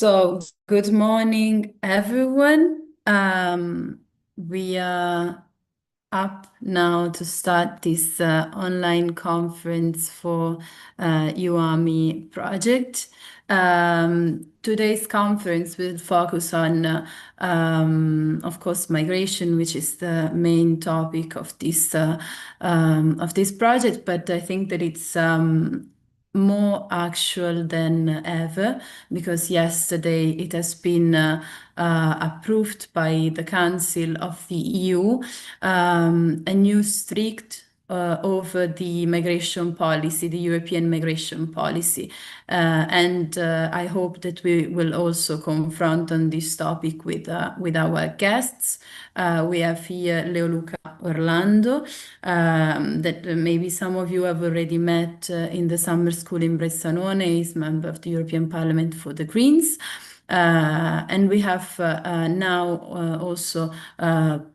So, good morning, everyone. We are up now to start this online conference for EUAMI project. Today's conference will focus on, of course, migration, which is the main topic of this project. But I think that it's more actual than ever because yesterday it has been approved by the Council of the EU a new strict over the migration policy, the European migration policy. And I hope that we will also confront on this topic with our guests. We have here Leoluca Orlando, that maybe some of you have already met in the summer school in Bressanone. He's member of the European Parliament for the Greens. And we have now also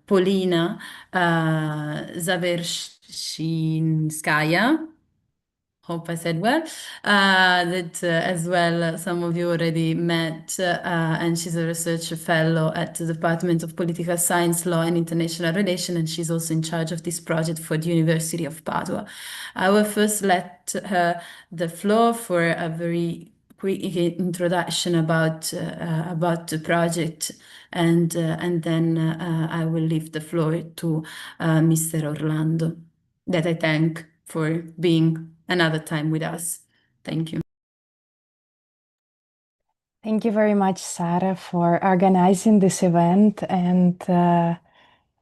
Polina Zavershinskaya. Hope I said well. That as well, some of you already met, and she's a research fellow at the Department of Political Science, Law and International Relations, and she's also in charge of this project for the University of Padua. I will first let her the floor for a very quick introduction about the project, and then I will leave the floor to Mr. Orlando, that I thank for being another time with us. Thank you. Thank you very much, Sarah, for organizing this event and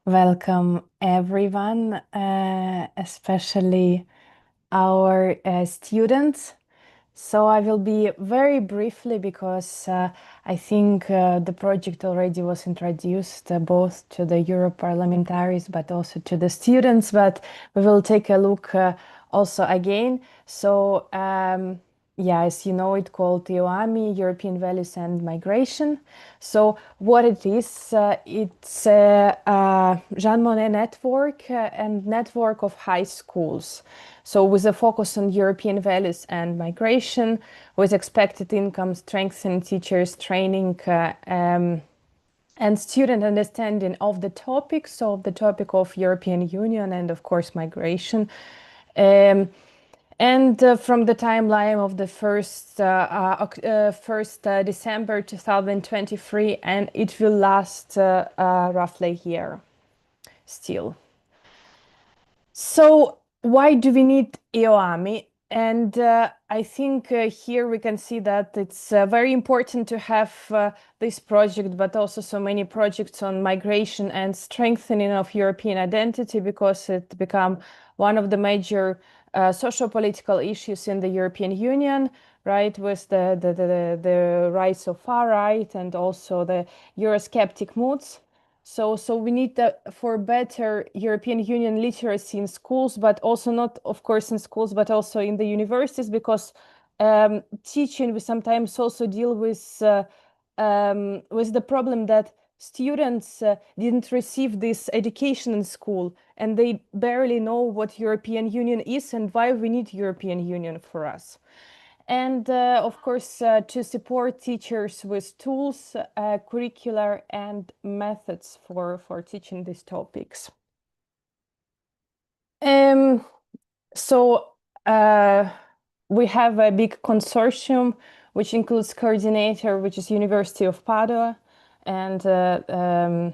welcome everyone, especially our students. So I will be very briefly because I think the project already was introduced both to the Europarlamentaries but also to the students, but we will take a look also again. So yeah, as you know, it's called EUAMI, European Values and Migration. So what it is, it's a Jean Monnet network and network of high schools. So with a focus on European values and migration, with expected income, strengthening teachers, training, and student understanding of the topic. So the topic of European Union and of course migration. And from the timeline of the 1st December 2023, and it will last roughly a year still. So why do we need EUAMI? And I think here we can see that it's very important to have this project, but also so many projects on migration and strengthening of European identity, because it become one of the major socio-political issues in the European Union, right, with the rise of far right and also the Eurosceptic moods. So we need for better European Union literacy in schools, but also not, of course, in schools, but also in the universities, because teaching, we sometimes also deal with the problem that students didn't receive this education in school, and they barely know what European Union is and why we need European Union for us. And of course, to support teachers with tools, curricular and methods for teaching these topics. So we have a big consortium, which includes coordinator, which is University of Padua, and and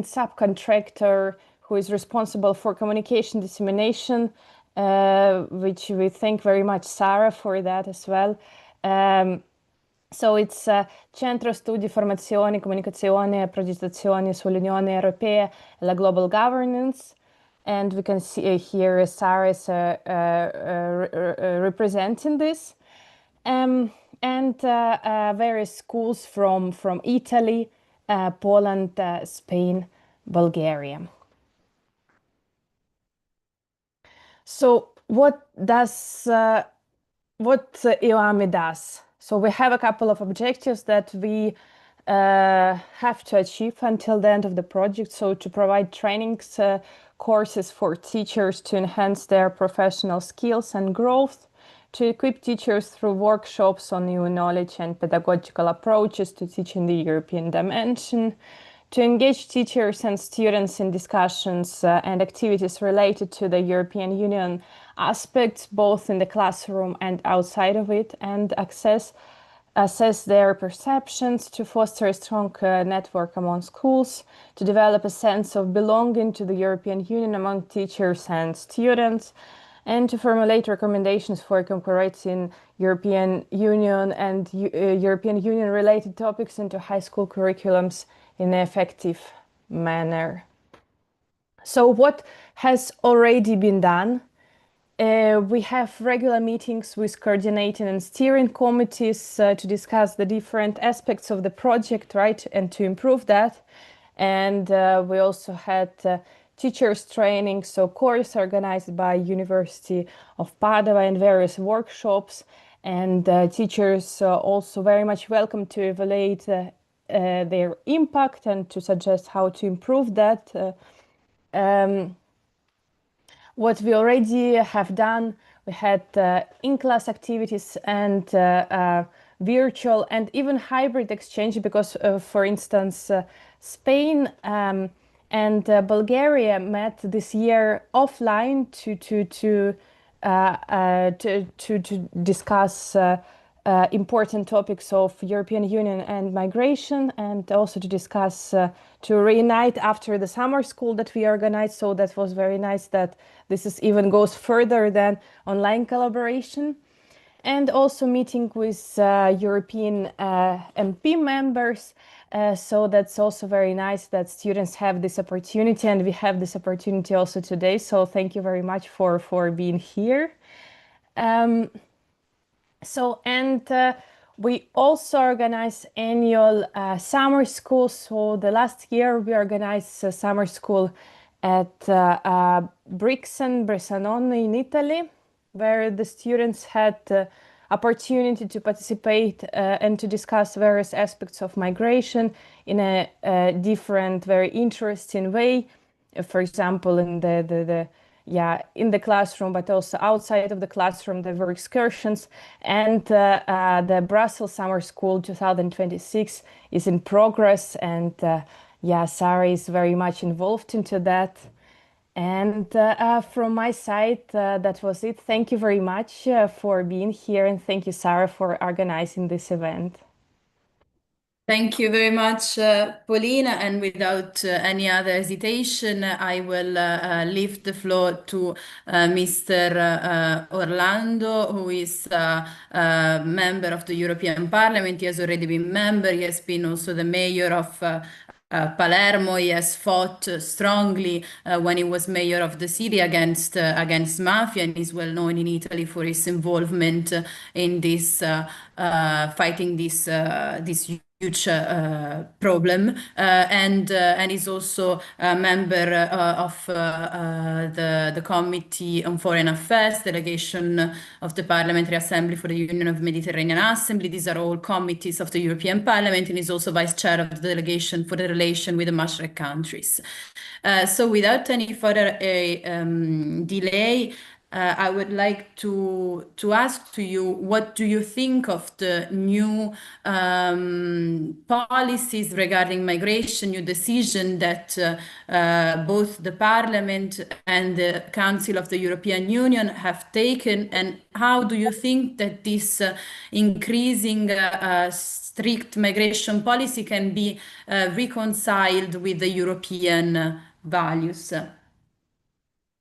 subcontractor, who is responsible for communication dissemination, which we thank very much Sarah for that as well. So it's Centro Studi Formazione, Comunicazione e Progettazione sull'Unione Europea e la Global Governance. And we can see here Sarah is representing this. And various schools from Italy, Poland, Spain, Bulgaria. So what EUAMI does? So we have a couple of objectives that we have to achieve until the end of the project. So to provide trainings, courses for teachers to enhance their professional skills and growth, to equip teachers through workshops on new knowledge and pedagogical approaches to teaching the European dimension, to engage teachers and students in discussions and activities related to the European Union aspects, both in the classroom and outside of it, and assess their perceptions, to foster a strong network among schools, to develop a sense of belonging to the European Union among teachers and students, and to formulate recommendations for incorporating European Union and European Union related topics into high school curriculums in an effective manner. So what has already been done? We have regular meetings with coordinating and steering committees to discuss the different aspects of the project, right, and to improve that. And we also had teachers training, so course organized by University of Padua and various workshops. And teachers also very much welcome to evaluate their impact and to suggest how to improve that. What we already have done, we had in-class activities and virtual and even hybrid exchange because, for instance, Spain and Bulgaria met this year offline to discuss important topics of European Union and migration, and also to discuss to reunite after the summer school that we organized. So that was very nice that this is even goes further than online collaboration. And also meeting with European MP members. So that's also very nice that students have this opportunity, and we have this opportunity also today. So thank you very much for being here. We also organize annual summer school. So the last year we organized a summer school at Brixen, Bressanone in Italy, where the students had the opportunity to participate and to discuss various aspects of migration in a different, very interesting way. For example, in the classroom, but also outside of the classroom, there were excursions. And the Brussels Summer School 2026 is in progress. And Sarah is very much involved into that. And from my side, that was it. Thank you very much for being here. And thank you, Sarah, for organizing this event. Thank you very much, Paulina. And without any other hesitation, I will leave the floor to Mr. Orlando, who is a member of the European Parliament. He has already been member. He has been also the mayor of Palermo. He has fought strongly when he was mayor of the city against mafia, and is well known in Italy for his involvement in this fighting this huge problem, and is also a member of the Committee on Foreign Affairs, delegation of the Parliamentary Assembly for the Union of Mediterranean Assembly. These are all committees of the European Parliament, and is also vice chair of the delegation for the relation with the Mashrek countries. So without any further delay, I would like to ask to you, what do you think of the new policies regarding migration, new decision that both the Parliament and the Council of the European Union have taken, and how do you think that this increasing strict migration policy can be reconciled with the European values?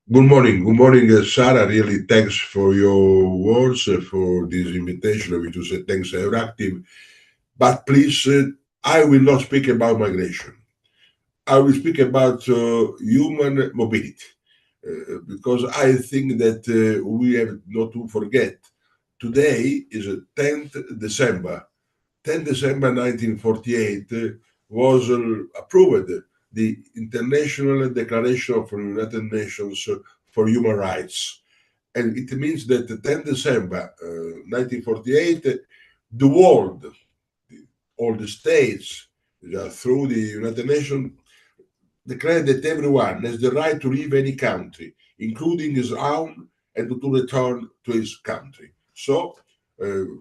Good morning, Sarah. Really, thanks for your words, for this invitation. We to say thanks, Euractiv. But please, I will not speak about migration. I will speak about human mobility, because I think that we have not to forget. Today is 10th December. 10 December 1948 was approved the International Declaration of the United Nations for Human Rights. And it means that 10 December 1948, the world, all the states, through the United Nations, declared that everyone has the right to leave any country, including his own, and to return to his country. So,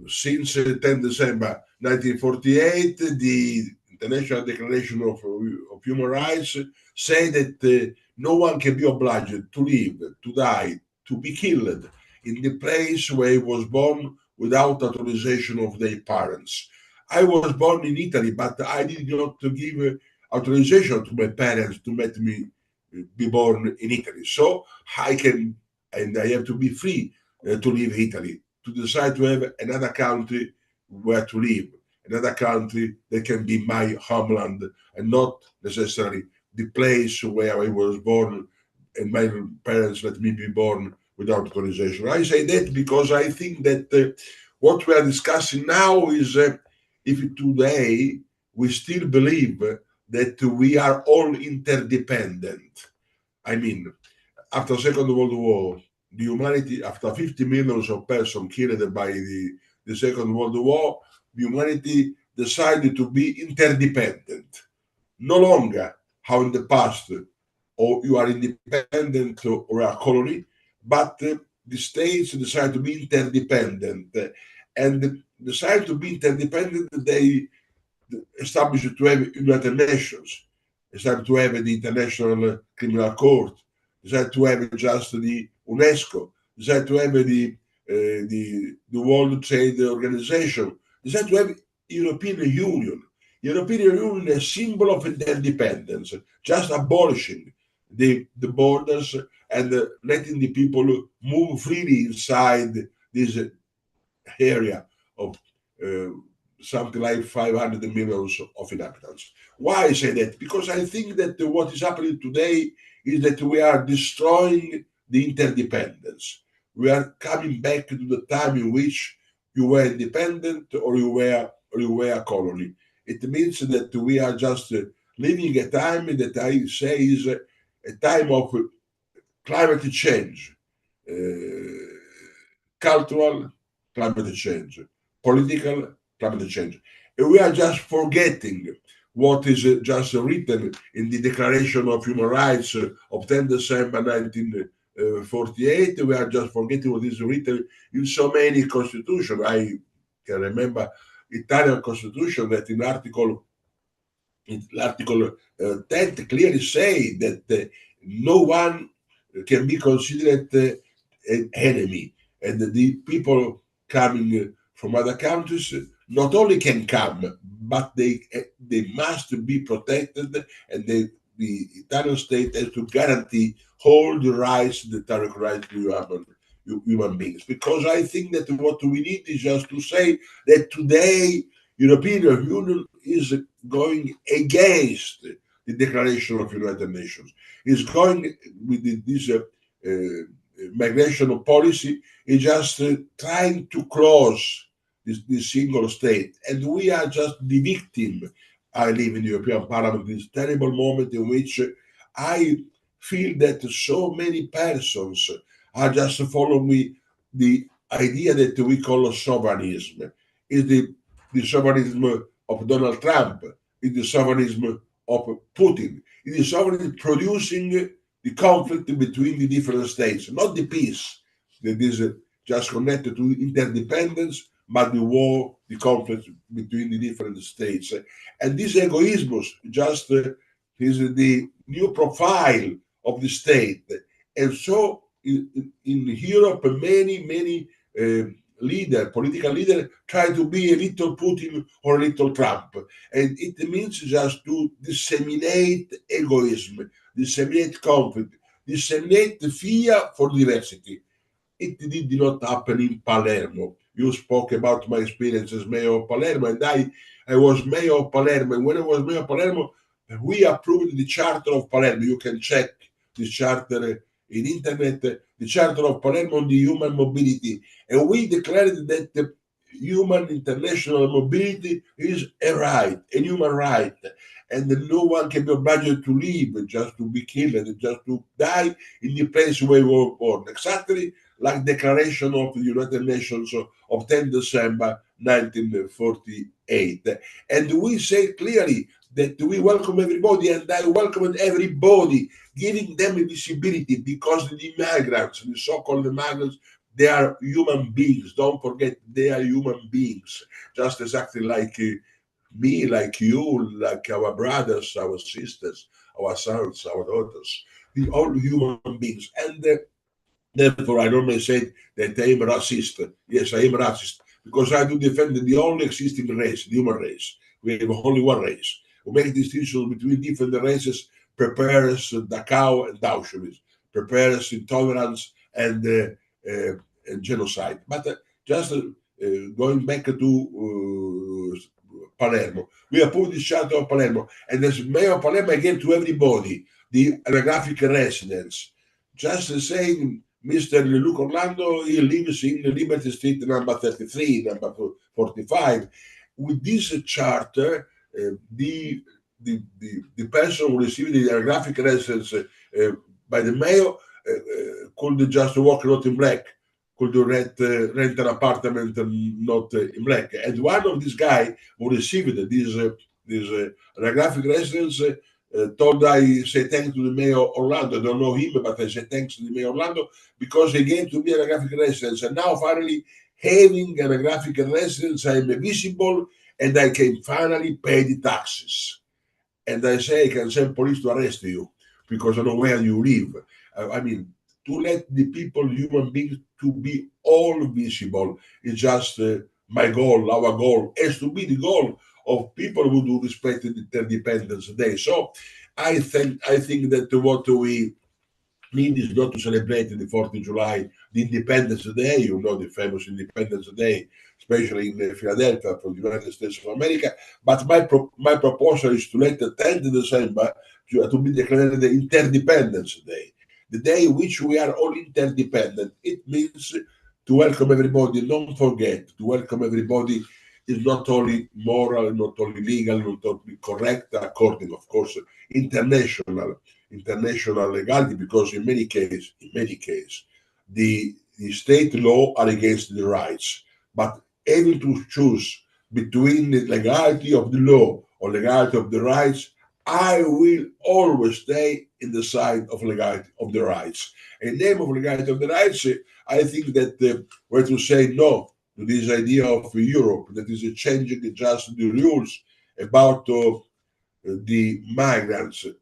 since 10 December 1948, the International Declaration of Human Rights say that no one can be obliged to live, to die, to be killed in the place where he was born without authorization of their parents. I was born in Italy, but I did not give authorization to my parents to let me be born in Italy. So I can, and I have to be free to leave Italy, to decide to have another country where to live, another country that can be my homeland and not necessarily the place where I was born and my parents let me be born without authorization. I say that because I think that what we are discussing now is if today we still believe that we are all interdependent. I mean, after Second World War, the humanity, after 50 millions of persons killed by the Second World War, humanity decided to be interdependent. No longer, how in the past, or you are independent or a colony, but the states decide to be interdependent. And decide to be interdependent, they established to have United Nations, decided to have the International Criminal Court, decided to have just the UNESCO, decided to have the World Trade Organization, decided to have European Union. European Union is a symbol of interdependence, just abolishing the borders and letting the people move freely inside this area of uh, something like 500 million of inhabitants. Why I say that? Because I think that what is happening today is that we are destroying the interdependence. We are coming back to the time in which you were independent or you were a colony. It means that we are just living a time that I say is a time of climate change, uh, cultural climate change, political climate change. And we are just forgetting what is just written in the Declaration of Human Rights of 10 December 1948. We are just forgetting what is written in so many constitutions. I can remember Italian constitution that in Article 10 clearly say that no one can be considered an enemy, and the people coming from other countries not only can come, but they must be protected, and the Italian state has to guarantee all the rights that are required to human beings. Because I think that what we need is just to say that today European Union is going against the Declaration of United Nations. Is going with this migration policy. Is just trying to close this single state, and we are just the victim. I live in the European Parliament. This terrible moment in which I feel that so many persons are just following the idea that we call sovereignism. Is the sovereignism of Donald Trump, is the sovereignism of Putin, it is sovereignty producing the conflict between the different states, not the peace that is just connected to interdependence, but the war, the conflict between the different states. And this egoism just is the new profile of the state. And so in Europe, many political leader, try to be a little Putin or a little Trump. And it means just to disseminate egoism, disseminate conflict, disseminate fear for diversity. It did not happen in Palermo. You spoke about my experience as mayor of Palermo, and I was mayor of Palermo. And when I was mayor of Palermo, we approved the Charter of Palermo. You can check this charter in internet, the Charter of Palermo on the human mobility. And we declared that the human international mobility is a right, a human right, and that no one can be obliged to live, just to be killed, just to die in the place where we were born. Exactly like Declaration of the United Nations of 10 December 1948. And we say clearly that we welcome everybody, and I welcomed everybody, giving them a visibility, because the migrants, the so-called migrants, They are human beings. Don't forget, they are human beings, just exactly like me, like you, like our brothers, our sisters, our sons, our daughters. We all human beings, and therefore, I normally say that I am racist. Yes, I am racist because I do defend the only existing race, the human race. We have only one race. We make distinction between different races, prepares Dachau and Auschwitz, prepares intolerance and genocide. But just going back to Palermo, we approved the Charter of Palermo, and as mayor of Palermo, I gave to everybody the anagraphic residence. Just saying, Mr. Luke Orlando, he lives in Liberty Street number 33, number 45. With this charter, the person who received the graphic residence by the mayor could just work not in black, could rent an apartment not in black. And one of these guys who received this graphic residence told I say thanks to the mayor Orlando. I don't know him, but I say thanks to the mayor Orlando because he gave to me a graphic residence. And now finally having a graphic residence, I'm visible and I can finally pay the taxes. And I say I can send police to arrest you because I know where you live. I mean, to let the people, human beings, to be all visible is just my goal. Our goal has to be the goal of people who do respect their Independence Day. So I think that what we need is not to celebrate the 4th of July, the Independence Day, you know, the famous Independence Day, especially in Philadelphia for the United States of America. But my proposal is to let the 10th of December to be declared the Interdependence Day, the day in which we are all interdependent. It means to welcome everybody. Don't forget, to welcome everybody is not only moral, not only legal, not only correct, according, of course, international legality, because in many cases, the state law are against the rights. But able to choose between the legality of the law or legality of the rights, I will always stay in the side of legality of the rights. In the name of legality of the rights, I think that we're to say no to this idea of Europe that is changing just the rules about the migrants. It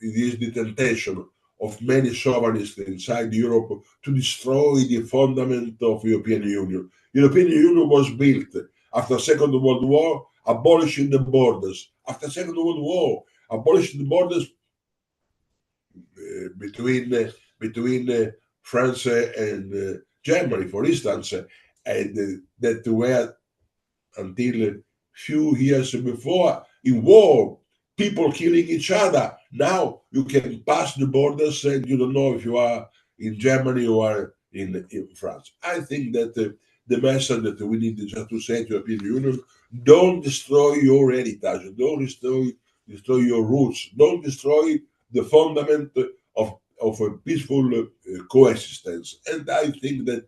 is the temptation of many sovereignists inside Europe to destroy the fundament of European Union. European Union was built after Second World War, abolishing the borders. After Second World War, abolishing the borders between France and Germany, for instance, and that were until a few years before in war, people killing each other. Now you can pass the borders and you don't know if you are in Germany or in France. I think that the message that we need just to say to the European Union: don't destroy your heritage, don't destroy your roots, don't destroy the fundament of a peaceful coexistence. And I think that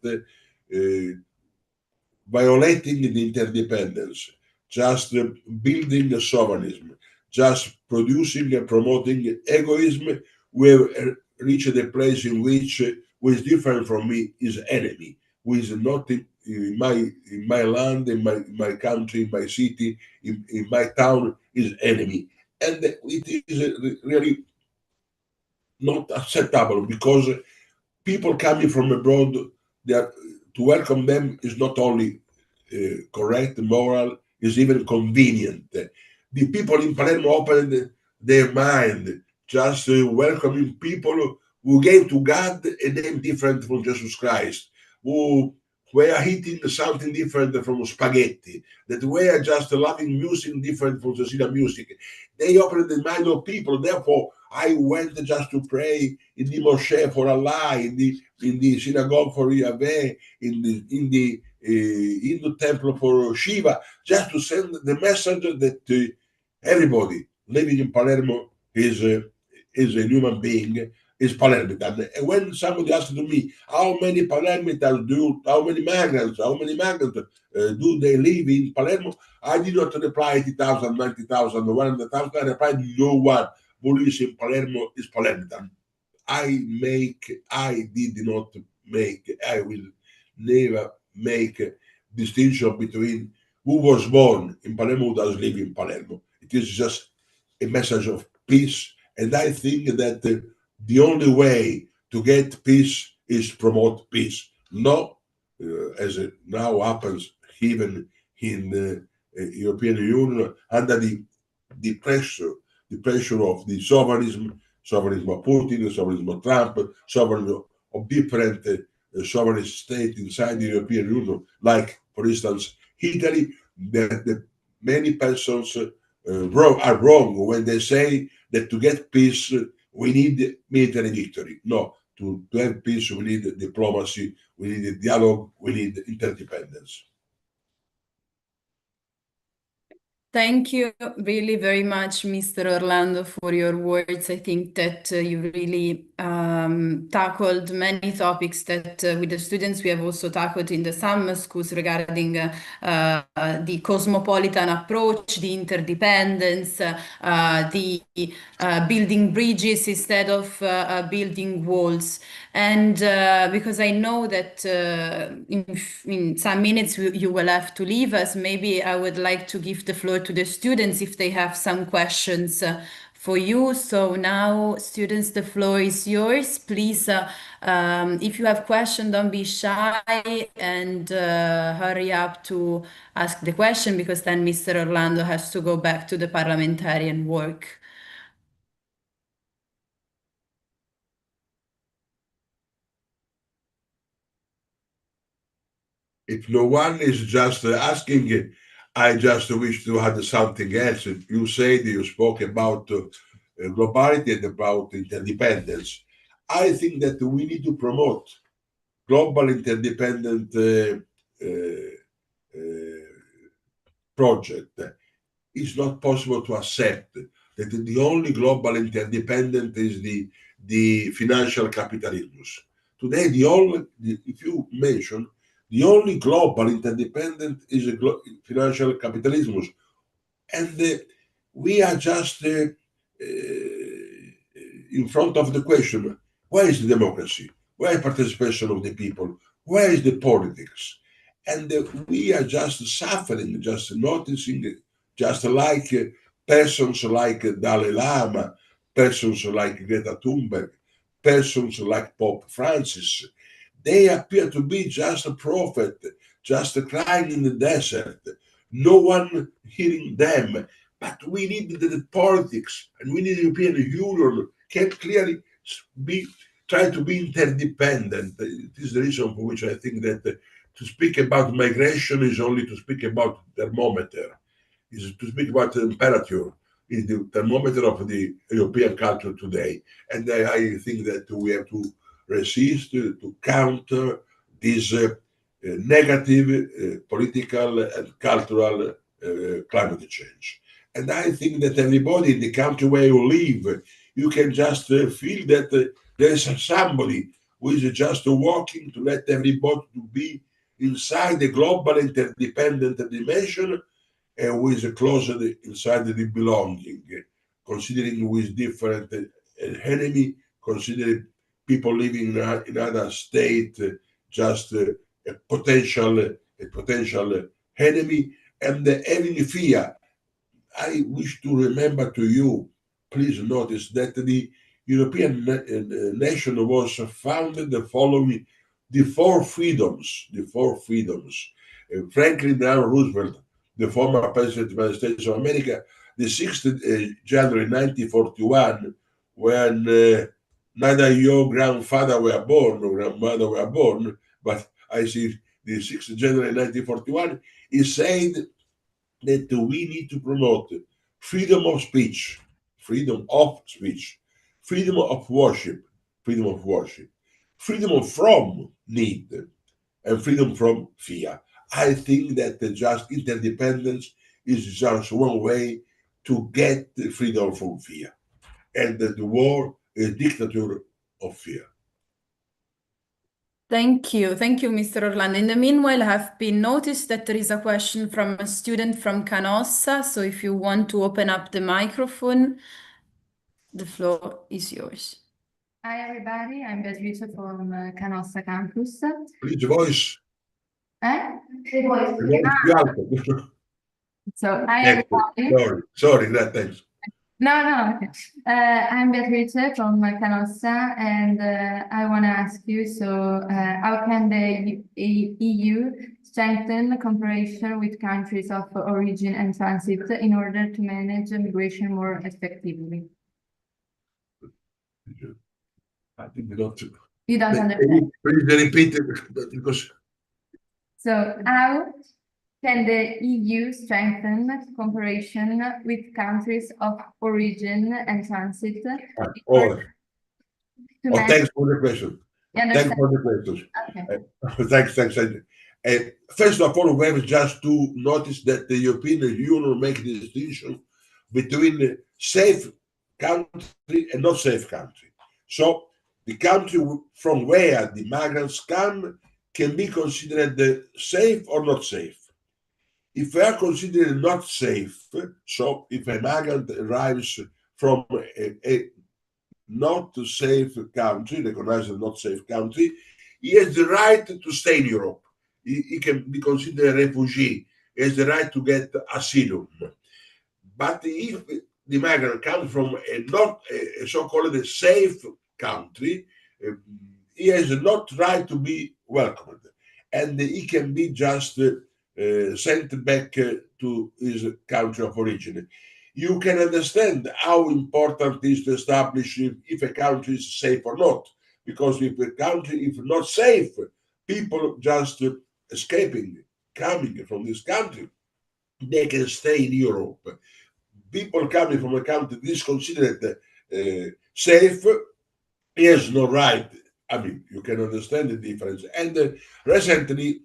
violating the interdependence, just building a sovereignty, just producing and promoting egoism, we have reached a place in which who is different from me is enemy, who is not in my land, in my country, in my city, in my town is enemy. And it is really not acceptable because people coming from abroad, they are, to welcome them is not only correct, moral, is even convenient. The people in Palermo opened their mind, just welcoming people who gave to God a name different from Jesus Christ, who were eating something different from spaghetti, that were just loving music different from Sicilian music. They opened the mind of people. Therefore, I went just to pray in the mosque for Allah, in the synagogue for Yahweh, in the Hindu temple for Shiva, just to send the message that everybody living in Palermo is a human being, is Palermitan. And when somebody asked to me, how many Palermitans how many migrants do they live in Palermo? I did not reply 80,000, 90,000, 100,000. I replied, no one who lives in Palermo is Palermitan. I did not never make a distinction between who was born in Palermo, who does live in Palermo. It is just a message of peace, and I think that the only way to get peace is promote peace. No, as it now happens even in the European Union under the pressure, the pressure of the sovereignty of Putin, sovereignty of Trump, sovereignty of different sovereign states inside the European Union, like, for instance, Italy, that many persons are wrong when they say that to get peace, we need military victory. No, to have peace, we need diplomacy, we need dialogue, we need interdependence. Thank you really very much, Mr. Orlando, for your words. I think that you really tackled many topics that with the students we have also tackled in the summer schools regarding the cosmopolitan approach, the interdependence, the building bridges instead of building walls. And because I know that in some minutes you will have to leave us, maybe I would like to give the floor to the students if they have some questions for you. So now, students, the floor is yours. Please, if you have questions, don't be shy and hurry up to ask the question because then Mr. Orlando has to go back to the parliamentarian work. If no one is just asking, I just wish to add something else. You said you spoke about globality and about interdependence. I think that we need to promote global interdependent project. It's not possible to accept that the only global interdependent is the financial capitalism. Today, if you mention, the only global interdependent is financial capitalism, and we are just in front of the question: where is the democracy? Where is participation of the people? Where is the politics? And we are just suffering, just noticing, just like persons like Dalai Lama, persons like Greta Thunberg, persons like Pope Francis. They appear to be just a prophet, just crying in the desert. No one hearing them. But we need the politics, and we need the European Union can clearly be try to be interdependent. It is the reason for which I think that to speak about migration is only to speak about thermometer, is to speak about temperature, is the thermometer of the European culture today. And I think that we have to resist, to counter this negative political and cultural climate change. And I think that everybody in the country where you live, you can just feel that there is somebody who is just working to let everybody to be inside the global interdependent dimension and who is closer inside the belonging, considering who is different enemy, considering people living in other state just a potential enemy, and having fear. I wish to remember to you, please notice that the European nation was founded following the four freedoms, the four freedoms. Franklin Delano Roosevelt, the former president of the United States of America, the 6th January 1941, when neither your grandfather were born nor grandmother were born, but I see the 6th January 1941, he said that we need to promote freedom of speech, freedom of speech, freedom of worship, freedom of worship, freedom from need, and freedom from fear. I think that just interdependence is just one way to get the freedom from fear, and that the war is dictature of fear. Thank you. Thank you, Mr. Orlando. In the meanwhile, I have been noticed that there is a question from a student from Canossa. So if you want to open up the microphone, the floor is yours. Hi everybody, I'm Beatrice from Canossa campus. Please, voice. The voice. The voice più alto. So, hi Ecco, everybody. sorry, thanks. No, okay. I'm Beatrice from Canossa, and I want to ask you, how can the EU strengthen cooperation with countries of origin and transit in order to manage migration more effectively? I think not. You don't understand. Please repeat it because. So, how can the EU strengthen cooperation with countries of origin and transit in order to manage? Thanks for the question. You Thanks understand? for the question. Okay. Thanks. First of all, we have just to notice that the European Union makes the distinction between safe country and not safe country. So the country from where the migrants come can be considered safe or not safe. If they are considered not safe, so if a migrant arrives from a not safe country, recognized as not safe country, he has the right to stay in Europe. He can be considered a refugee. He has the right to get asylum. But if the migrant comes from a not a so-called safe country, he has not right to be welcomed, and he can be just sent back to his country of origin. You can understand how important it is to establish if a country is safe or not, because if a country is not safe, people just escaping, coming from this country, they can stay in Europe. People coming from a country that is considered safe, he has no right. I mean, you can understand the difference. And recently,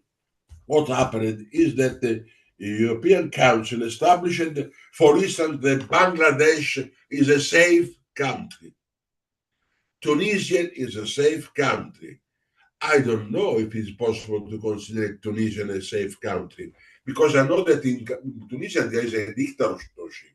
what happened is that the European Council established, for instance, that Bangladesh is a safe country. Tunisia is a safe country. I don't know if it's possible to consider Tunisia a safe country, because I know that in Tunisia there is a dictatorship.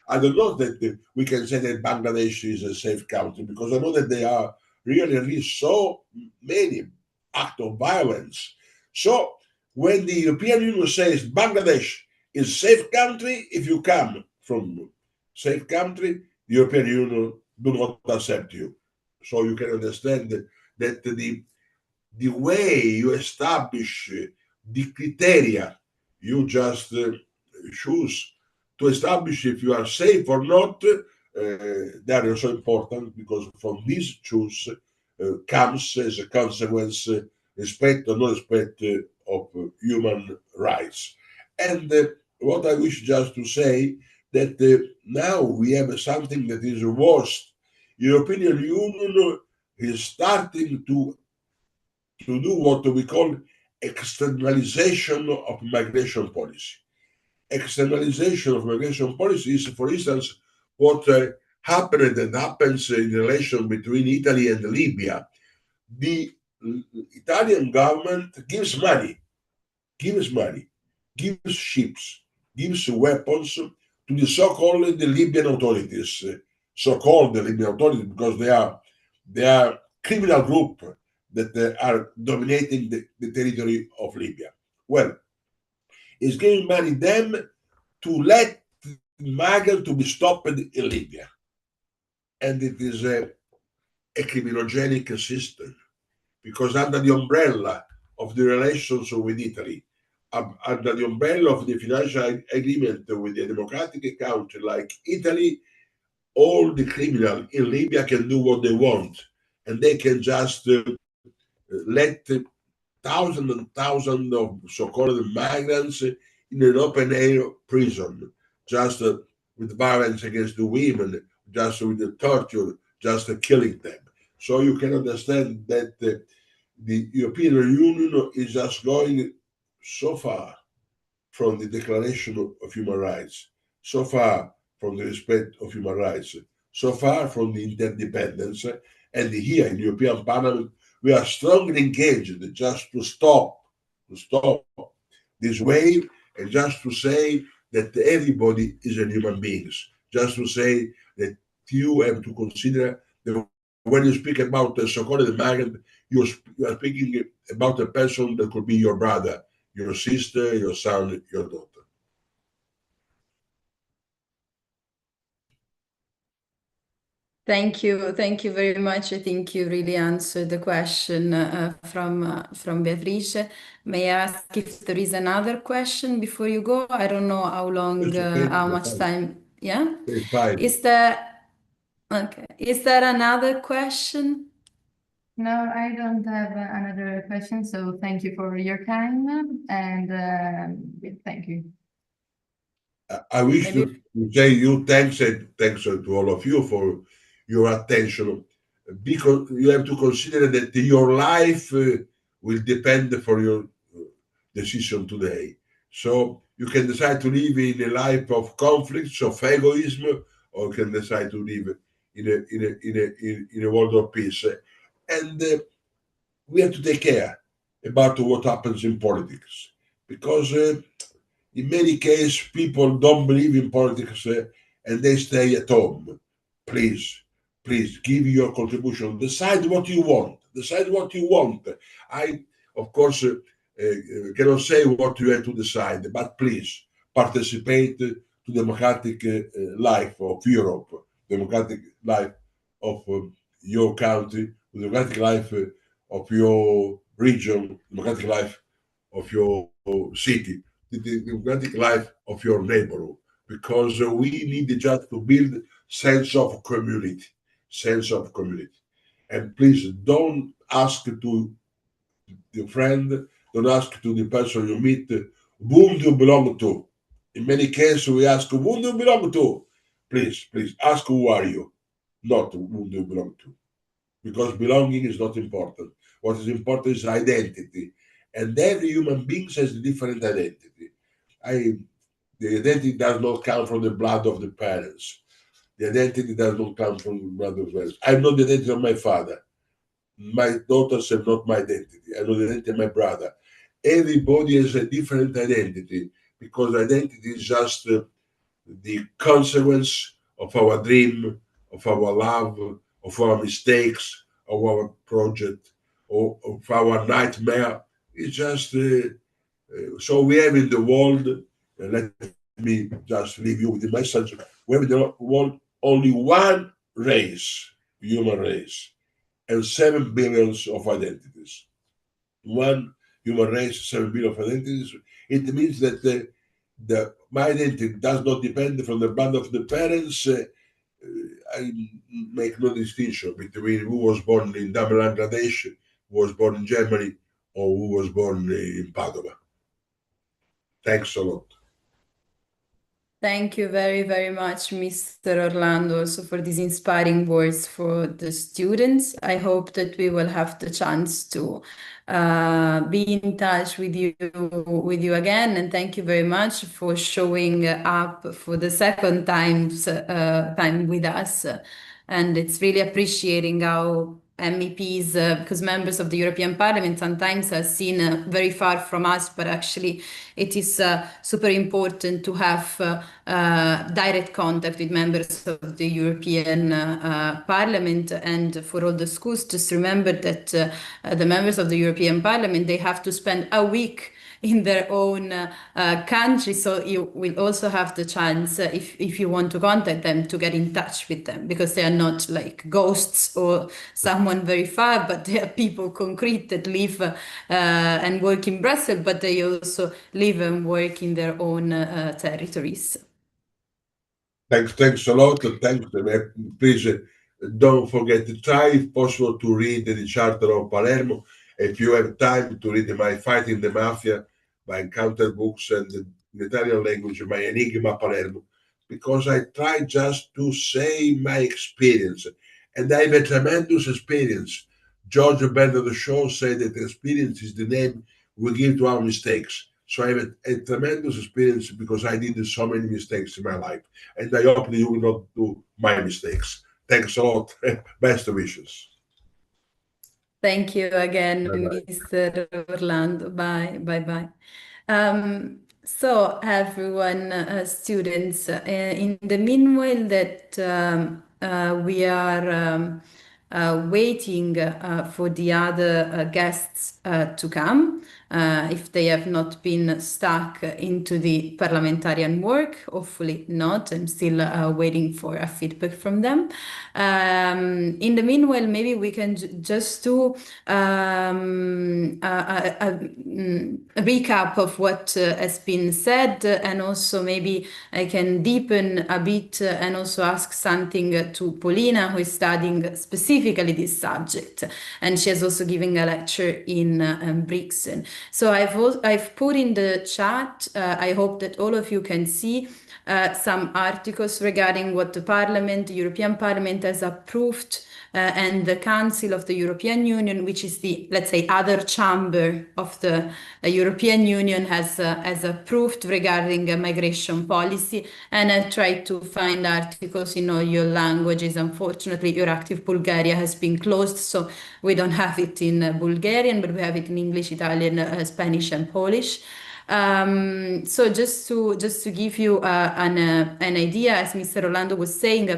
I don't know that we can say that Bangladesh is a safe country, because I know that there are really so many acts of violence. So when the European Union says Bangladesh is a safe country, if you come from safe country, the European Union do not accept you. So you can understand that the way you establish the criteria you just choose to establish if you are safe or not, they are also important, because from this choose comes as a consequence respect or no respect of human rights. And what I wish just to say that now we have something that is worse. European Union is starting to do what we call externalization of migration policy. Externalization of migration policy is, for instance, what happened and happens in relation between Italy and Libya. The Italian government gives money, gives ships, gives weapons to the so-called Libyan authorities. So-called Libyan authorities because they are criminal group that are dominating the territory of Libya. Well, it's giving money them to let migrants to be stopped in Libya, and it is a criminogenic system, because under the umbrella of the relations with Italy, under the umbrella of the financial agreement with a democratic country like Italy, all the criminals in Libya can do what they want, and they can just let thousands and thousands of so-called migrants in an open-air prison, just with violence against the women, just with the torture, just killing them. So you can understand that the European Union is just going so far from the Declaration of Human Rights, so far from the respect of human rights, so far from the interdependence. And here in the European Parliament, we are strongly engaged just to stop this wave, and just to say that everybody is a human being, just to say that you have to consider the when you speak about a so-called migrant, you are speaking about a person that could be your brother, your sister, your son, your daughter. Thank you very much. I think you really answered the question from Beatrice. May I ask if there is another question before you go? I don't know how long, It's okay. how It's much fine. time. Yeah? It's fine. Is there, okay. Is there another question? No, I don't have another question, so thank you for your time and thank you. I wish Maybe. to say you thanks and thanks to all of you for your attention, because you have to consider that your life will depend for your decision today. So you can decide to live in a life of conflicts, of egoism, or you can decide to live in a world of peace. And we have to take care about what happens in politics, because in many cases, people don't believe in politics and they stay at home. Please, please give your contribution. Decide what you want. Decide what you want. I, of course, cannot say what you have to decide, but please participate to democratic life of Europe, democratic life of your country, democratic life of your region, democratic life of your city, the democratic life of your neighborhood, because we need just to build sense of community, sense of community. And please don't ask to the friend, don't ask to the person you meet, whom do you belong to? In many cases, we ask, whom do you belong to? Please ask who are you, not whom do you belong to, because belonging is not important. What is important is identity, and every human being has a different identity. I, the identity does not come from the blood of the parents. The identity does not come from the blood of the parents. I know the identity of my father. My daughters have not my identity. I know the identity of my brother. Everybody has a different identity, because identity is just the consequence of our dream, of our love, of our mistakes, of our project, or of our nightmare. It's just so we have in the world. Let me just leave you with the message: we have in the world only one race, human race, and 7 billions of identities. One human race, 7 billion of identities. It means that my identity does not depend from the blood of the parents. I make no distinction between who was born in Bangladesh, who was born in Germany, or who was born in Padova. Thanks a lot. Thank you very much, Mr. Orlando, also for these inspiring words for the students. I hope that we will have the chance to be in touch with you again, and thank you very much for showing up for the second time with us. And it's really appreciating how MEPs, because members of the European Parliament sometimes are seen very far from us, but actually it is super important to have direct contact with members of the European Parliament. And for all the schools, just remember that the members of the European Parliament, they have to spend a week in their own country, so you will also have the chance, if you want to contact them, to get in touch with them, because they are not like ghosts or someone very far, but they are people concrete that live and work in Brussels, but they also live and work in their own territories. Thanks a lot. Thanks. Please don't forget to try, if possible, to read the Charter of Palermo. If you have time to read my Fighting the Mafia, my encounter books, and the Italian language, my Enigma Palermo, because I try just to say my experience. And I have a tremendous experience. George Bernard Shaw said that experience is the name we give to our mistakes. So I have a tremendous experience, because I did so many mistakes in my life. And I hope that you will not do my mistakes. Thanks a lot. Best wishes. Thank you again, Bye-bye. Mr. Orlando. Bye. So everyone, students, in the meanwhile that we are waiting for the other guests to come. If they have not been stuck into the parliamentarian work, hopefully not. I'm still waiting for a feedback from them. In the meanwhile, maybe we can just do a recap of what has been said, and also maybe I can deepen a bit and also ask something to Paulina, who is studying specifically this subject, and she has also given a lecture in Brixen. So I've put in the chat, I hope that all of you can see some articles regarding what the European Parliament has approved, and the Council of the European Union, which is the, let's say, other chamber of the European Union, has approved regarding migration policy. And I tried to find articles in all your languages. Unfortunately, Euractiv Bulgaria has been closed, so we don't have it in Bulgarian, but we have it in English, Italian, Spanish, and Polish. So just to give you an idea, as Mr. Orlando was saying,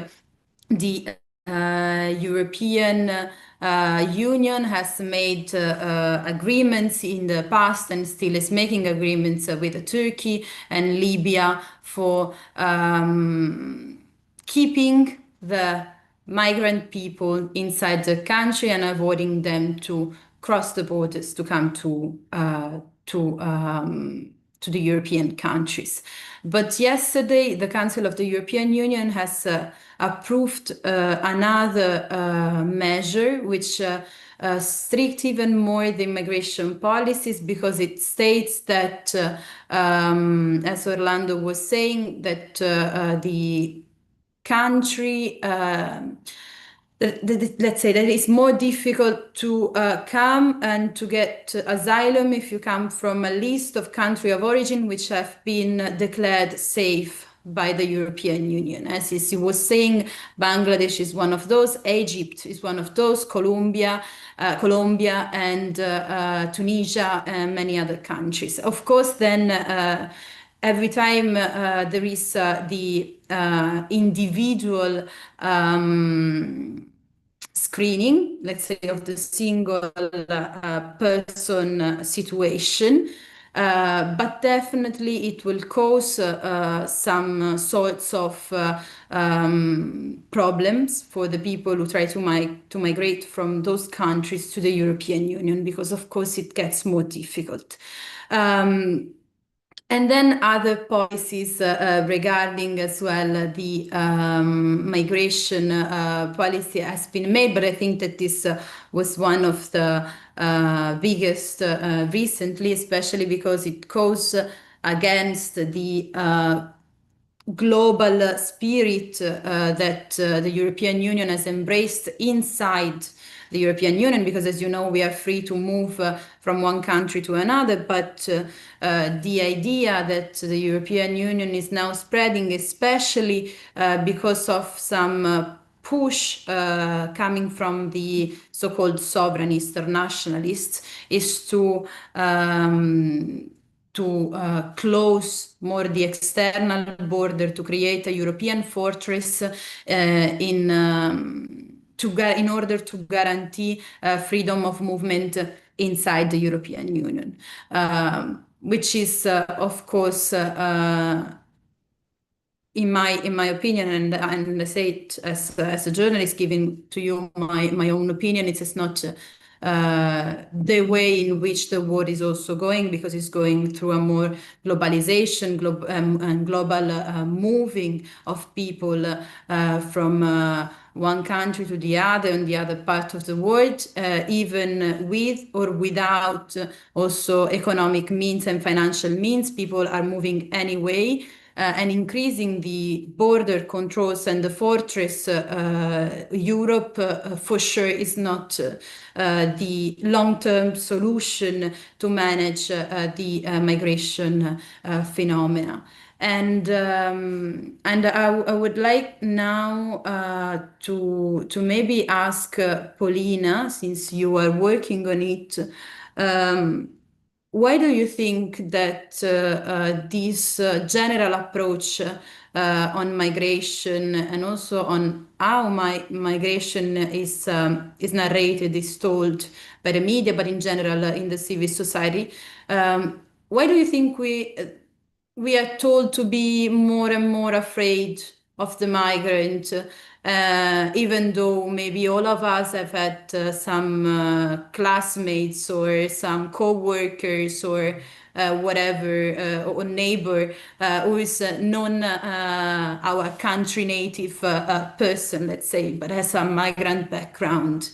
the European Union has made agreements in the past and still is making agreements with Turkey and Libya for keeping the migrant people inside the country and avoiding them to cross the borders to come to the European countries. But yesterday, the Council of the European Union has approved another measure which strict even more the immigration policies, because it states that, as Orlando was saying, that the country, let's say that it's more difficult to come and to get asylum if you come from a list of country of origin which have been declared safe by the European Union. As he was saying, Bangladesh is one of those, Egypt is one of those, Colombia and Tunisia and many other countries. Of course, then every time there is the individual screening, let's say, of the single person situation. But definitely it will cause some sorts of problems for the people who try to migrate from those countries to the European Union, because of course it gets more difficult. And then other policies regarding as well the migration policy has been made, but I think that this was one of the biggest recently, especially because it goes against the global spirit that the European Union has embraced inside the European Union, because as you know, we are free to move from one country to another, but the idea that the European Union is now spreading, especially because of some push coming from the so-called sovereignist or nationalists, is to close more the external border, to create a European fortress in order to guarantee freedom of movement inside the European Union, which is, of course, in my opinion, and I say it as a journalist, giving to you my own opinion, it is not the way in which the world is also going, because it's going through a more globalization and global moving of people from one country to the other and the other part of the world, even with or without also economic means and financial means. People are moving anyway. And increasing the border controls and the fortress Europe for sure is not the long-term solution to manage the migration phenomena. And I would like now to maybe ask Paulina, since you are working on it, why do you think that this general approach on migration and also on how migration is narrated, is told by the media, but in general in the civil society, why do you think we are told to be more and more afraid of the migrant, even though maybe all of us have had some classmates or some co-workers or whatever, or neighbor who is non our country native person, let's say, but has a migrant background.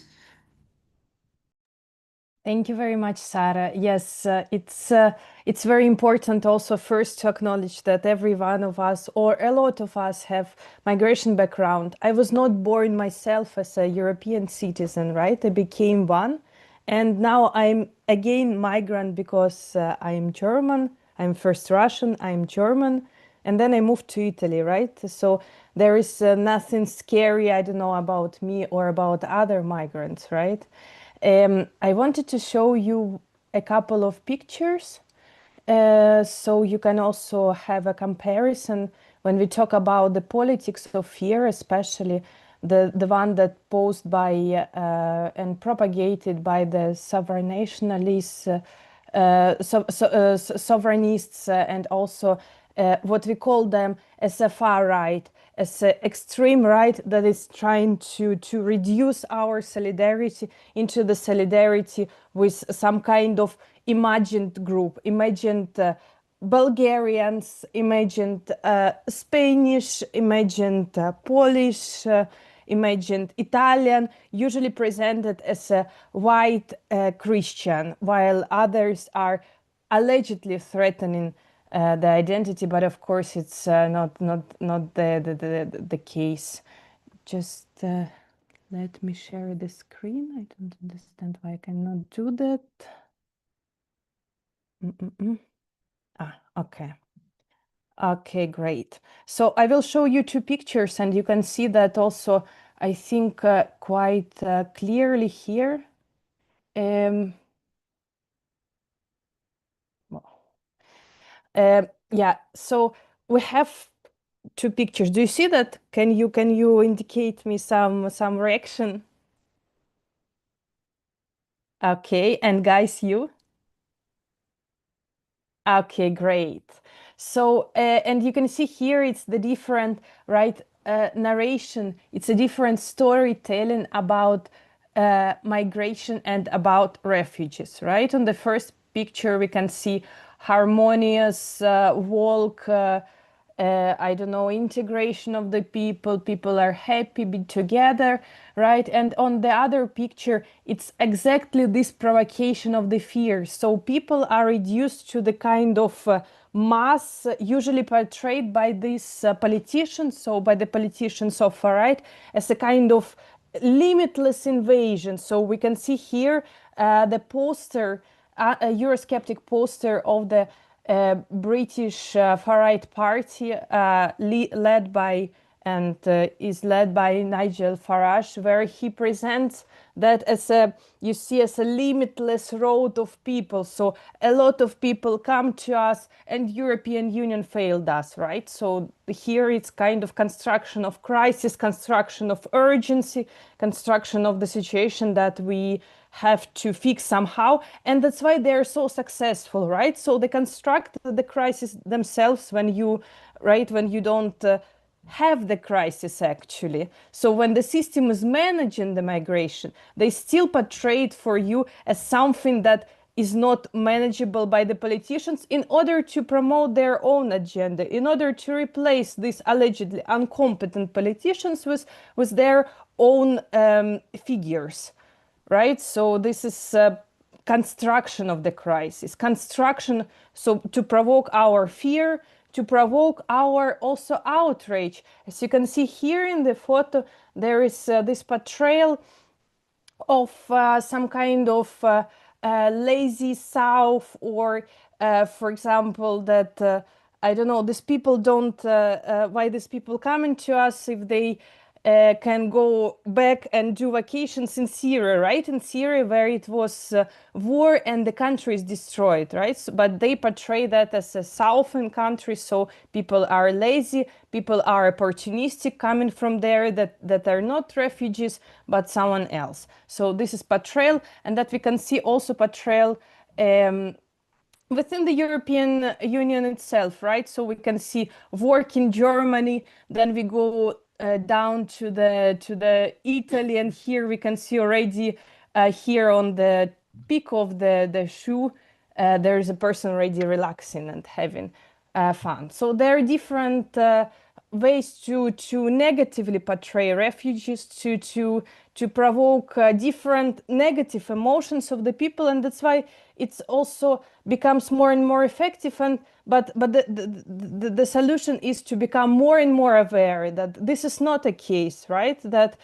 Thank you very much, Sarah. Yes, it's very important also first to acknowledge that every one of us or a lot of us have migration background. I was not born myself as a European citizen, right? I became one, and now I'm again migrant because I'm German. I'm first Russian, I'm German, and then I moved to Italy, right? So there is nothing scary, I don't know, about me or about other migrants, right? I wanted to show you a couple of pictures so you can also have a comparison when we talk about the politics of fear, especially the one that posed by and propagated by the sovereign nationalists, sovereignists, and also what we call them as a far right, as an extreme right that is trying to reduce our solidarity into the solidarity with some kind of imagined group, imagined Bulgarians, imagined Spanish, imagined Polish, imagined Italian, usually presented as a white Christian, while others are allegedly threatening the identity, but of course it's not the case. Just let me share the screen. I don't understand why I cannot do that. Okay. Okay, great. So I will show you two pictures, and you can see that also, I think, quite clearly here. Yeah, so we have two pictures. Do you see that? Can you indicate me some reaction? Okay, and guys, you? Okay, great. So, and you can see here it's the different, right, narration. It's a different storytelling about migration and about refugees, right? On the first picture, we can see harmonious walk, I don't know, integration of the people. People are happy be together, right? And on the other picture, it's exactly this provocation of the fear. So people are reduced to the kind of mass, usually portrayed by these politicians, so by the politicians of far right, as a kind of limitless invasion. So we can see here the poster, a Eurosceptic poster of the British far-right party led by and is led by Nigel Farage, where he presents that as you see, as a limitless road of people. So a lot of people come to us and European Union failed us, right? So here it's kind of construction of crisis, construction of urgency, construction of the situation that we have to fix somehow, and that's why they're so successful, right? So they construct the crisis themselves when you, right, when you don't have the crisis actually. So when the system is managing the migration, they still portray it for you as something that is not manageable by the politicians in order to promote their own agenda, in order to replace these allegedly incompetent politicians with their own figures, right? So this is construction of the crisis, construction, so to provoke our fear, to provoke our also outrage. As you can see here in the photo, there is this portrayal of some kind of lazy South, or for example, that I don't know, these people don't, why these people coming to us if they can go back and do vacations in Syria, right? In Syria, where it was war and the country is destroyed, right? So, but they portray that as a southern country, so people are lazy, people are opportunistic coming from there, that are not refugees, but someone else. So this is portrayal, and that we can see also portrayal within the European Union itself, right? So we can see work in Germany, then we go down to the Italy, and here we can see already here on the peak of the shoe, there is a person already relaxing and having fun. So there are different ways to negatively portray refugees, to provoke different negative emotions of the people, and that's why it's also becomes more and more effective. And but the solution is to become more and more aware that this is not a case, right? That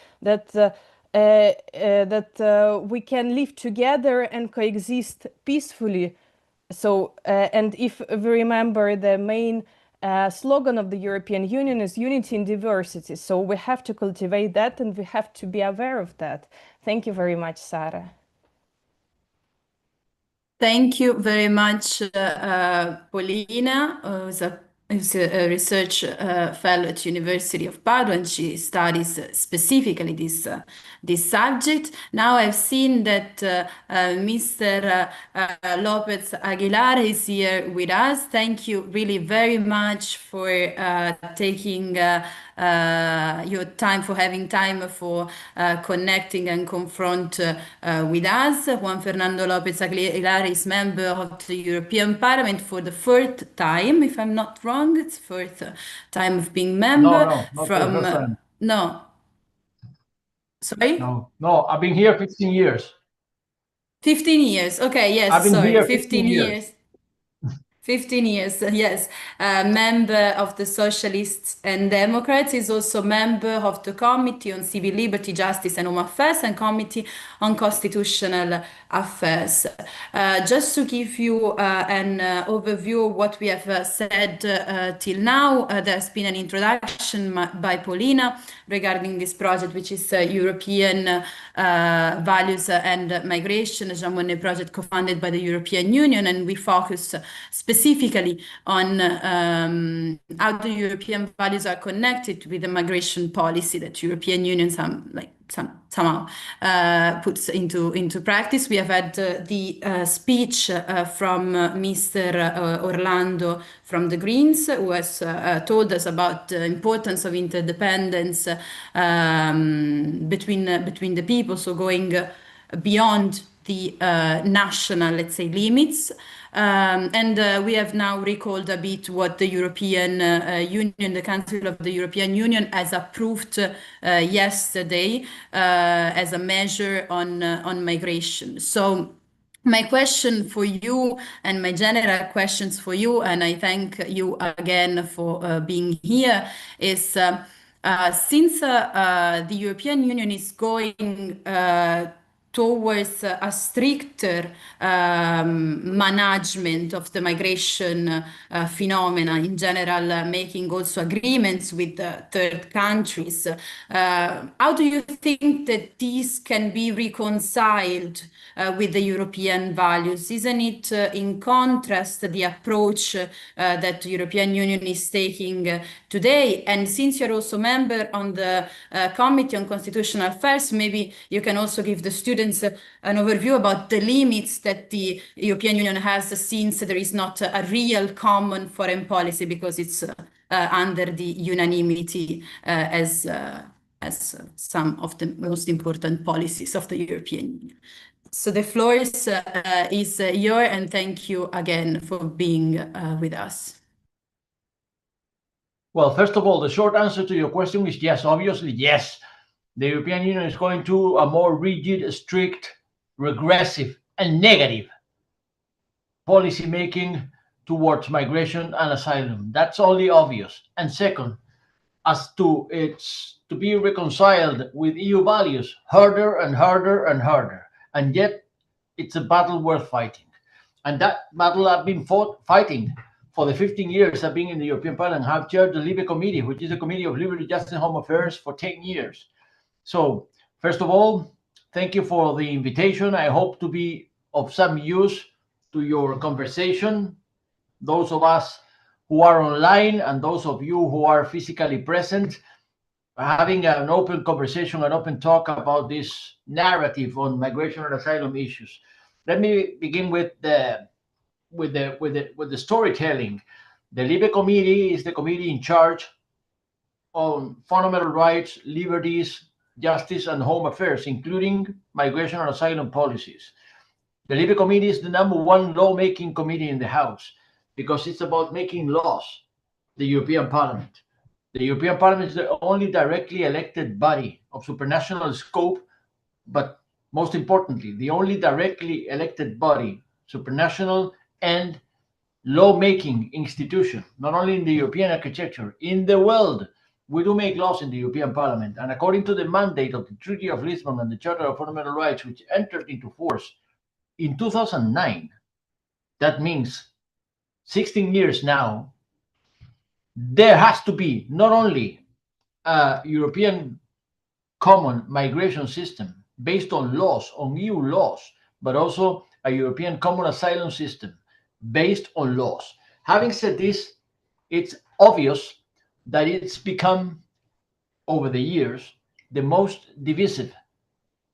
we can live together and coexist peacefully. So, and if we remember, the main slogan of the European Union is unity in diversity. So we have to cultivate that, and we have to be aware of that. Thank you very much, Sarah. Thank you very much, Paulina, who's a research fellow at University of Padua, and she studies specifically this subject. Now I've seen that Mr. Lopez Aguilar is here with us. Thank you really very much for taking your time, for having time for connecting and confront with us. Juan Fernando Lopez Aguilar is member of the European Parliament for the fourth time, if I'm not wrong. It's fourth time of being member. No, not for the first time. No. Sorry? No, I've been here 15 years. 15 years. Okay, yes, I've been sorry. here 15 years. 15 years, yes. Member of the Socialists and Democrats, is also member of the Committee on Civil Liberty, Justice and Home Affairs and Committee on Constitutional Affairs. Just to give you an overview of what we have said till now, there's been an introduction by Paulina regarding this project, which is European Values and Migration, a Jean Monnet project co-funded by the European Union, and we focus specifically on how the European values are connected with the migration policy that European Union somehow puts into practice. We have had the speech from Mr. Orlando from the Greens, who has told us about the importance of interdependence between the people, so going beyond the national, let's say, limits. And we have now recalled a bit what the European Union, the Council of the European Union, has approved yesterday as a measure on migration. So my question for you, and my general questions for you, and I thank you again for being here, is since the European Union is going towards a stricter management of the migration phenomena in general, making also agreements with third countries. How do you think that these can be reconciled with the European values? Isn't it in contrast the approach that the European Union is taking today? And since you're also member on the Committee on Constitutional Affairs, maybe you can also give the students an overview about the limits that the European Union has, since there is not a real common foreign policy, because it's under the unanimity as some of the most important policies of the European Union. So the floor is yours, and thank you again for being with us. Well, first of all, the short answer to your question is yes, obviously, yes. The European Union is going to a more rigid, strict, regressive, and negative policy making towards migration and asylum. That's only obvious. And second, as to it's to be reconciled with EU values, harder and harder and harder. And yet, it's a battle worth fighting. And that battle I've been fighting for the 15 years I've been in the European Parliament, have chaired the Libe Committee, which is the Committee of Liberty, Justice, and Home Affairs, for 10 years. So, first of all, thank you for the invitation. I hope to be of some use to your conversation, those of us who are online and those of you who are physically present, having an open conversation, an open talk about this narrative on migration and asylum issues. Let me begin with the storytelling. The Libe Committee is the committee in charge on fundamental rights, liberties, justice, and home affairs, including migration and asylum policies. The Libe Committee is the #1 lawmaking committee in the House because it's about making laws, the European Parliament. The European Parliament is the only directly elected body of supranational scope, but most importantly, the only directly elected body, supranational and lawmaking institution, not only in the European architecture, in the world. We do make laws in the European Parliament, and according to the mandate of the Treaty of Lisbon and the Charter of Fundamental Rights, which entered into force in 2009, that means 16 years now, there has to be not only a European common migration system based on laws, on EU laws, but also a European common asylum system based on laws. Having said this, it's obvious that it's become, over the years, the most divisive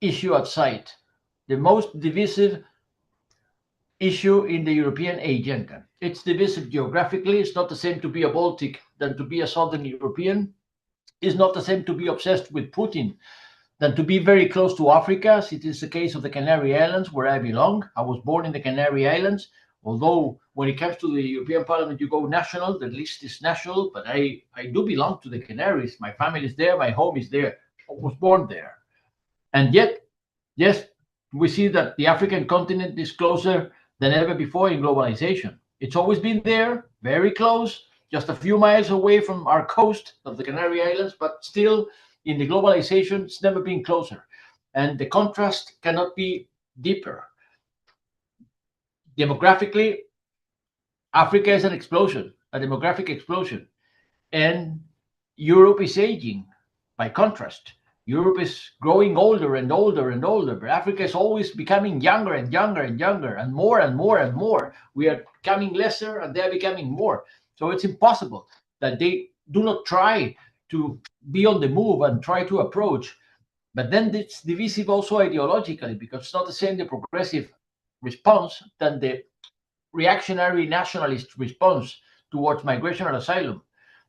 issue outside, the most divisive issue in the European agenda. It's divisive geographically. It's not the same to be a Baltic than to be a Southern European. It's not the same to be obsessed with Putin than to be very close to Africa, as it is the case of the Canary Islands, where I belong. I was born in the Canary Islands, although when it comes to the European Parliament, you go national, the list is national, but I do belong to the Canaries. My family is there, my home is there. I was born there. And yet, yes, we see that the African continent is closer than ever before in globalization. It's always been there, very close, just a few miles away from our coast of the Canary Islands, but still in the globalization, it's never been closer. And the contrast cannot be deeper. Demographically, Africa is an explosion, a demographic explosion. And Europe is aging by contrast. Europe is growing older and older and older, but Africa is always becoming younger and younger and younger, and more and more and more. We are becoming lesser and they're becoming more. So it's impossible that they do not try to be on the move and try to approach. But then it's divisive also ideologically, because it's not the same the progressive response than the reactionary nationalist response towards migration and asylum.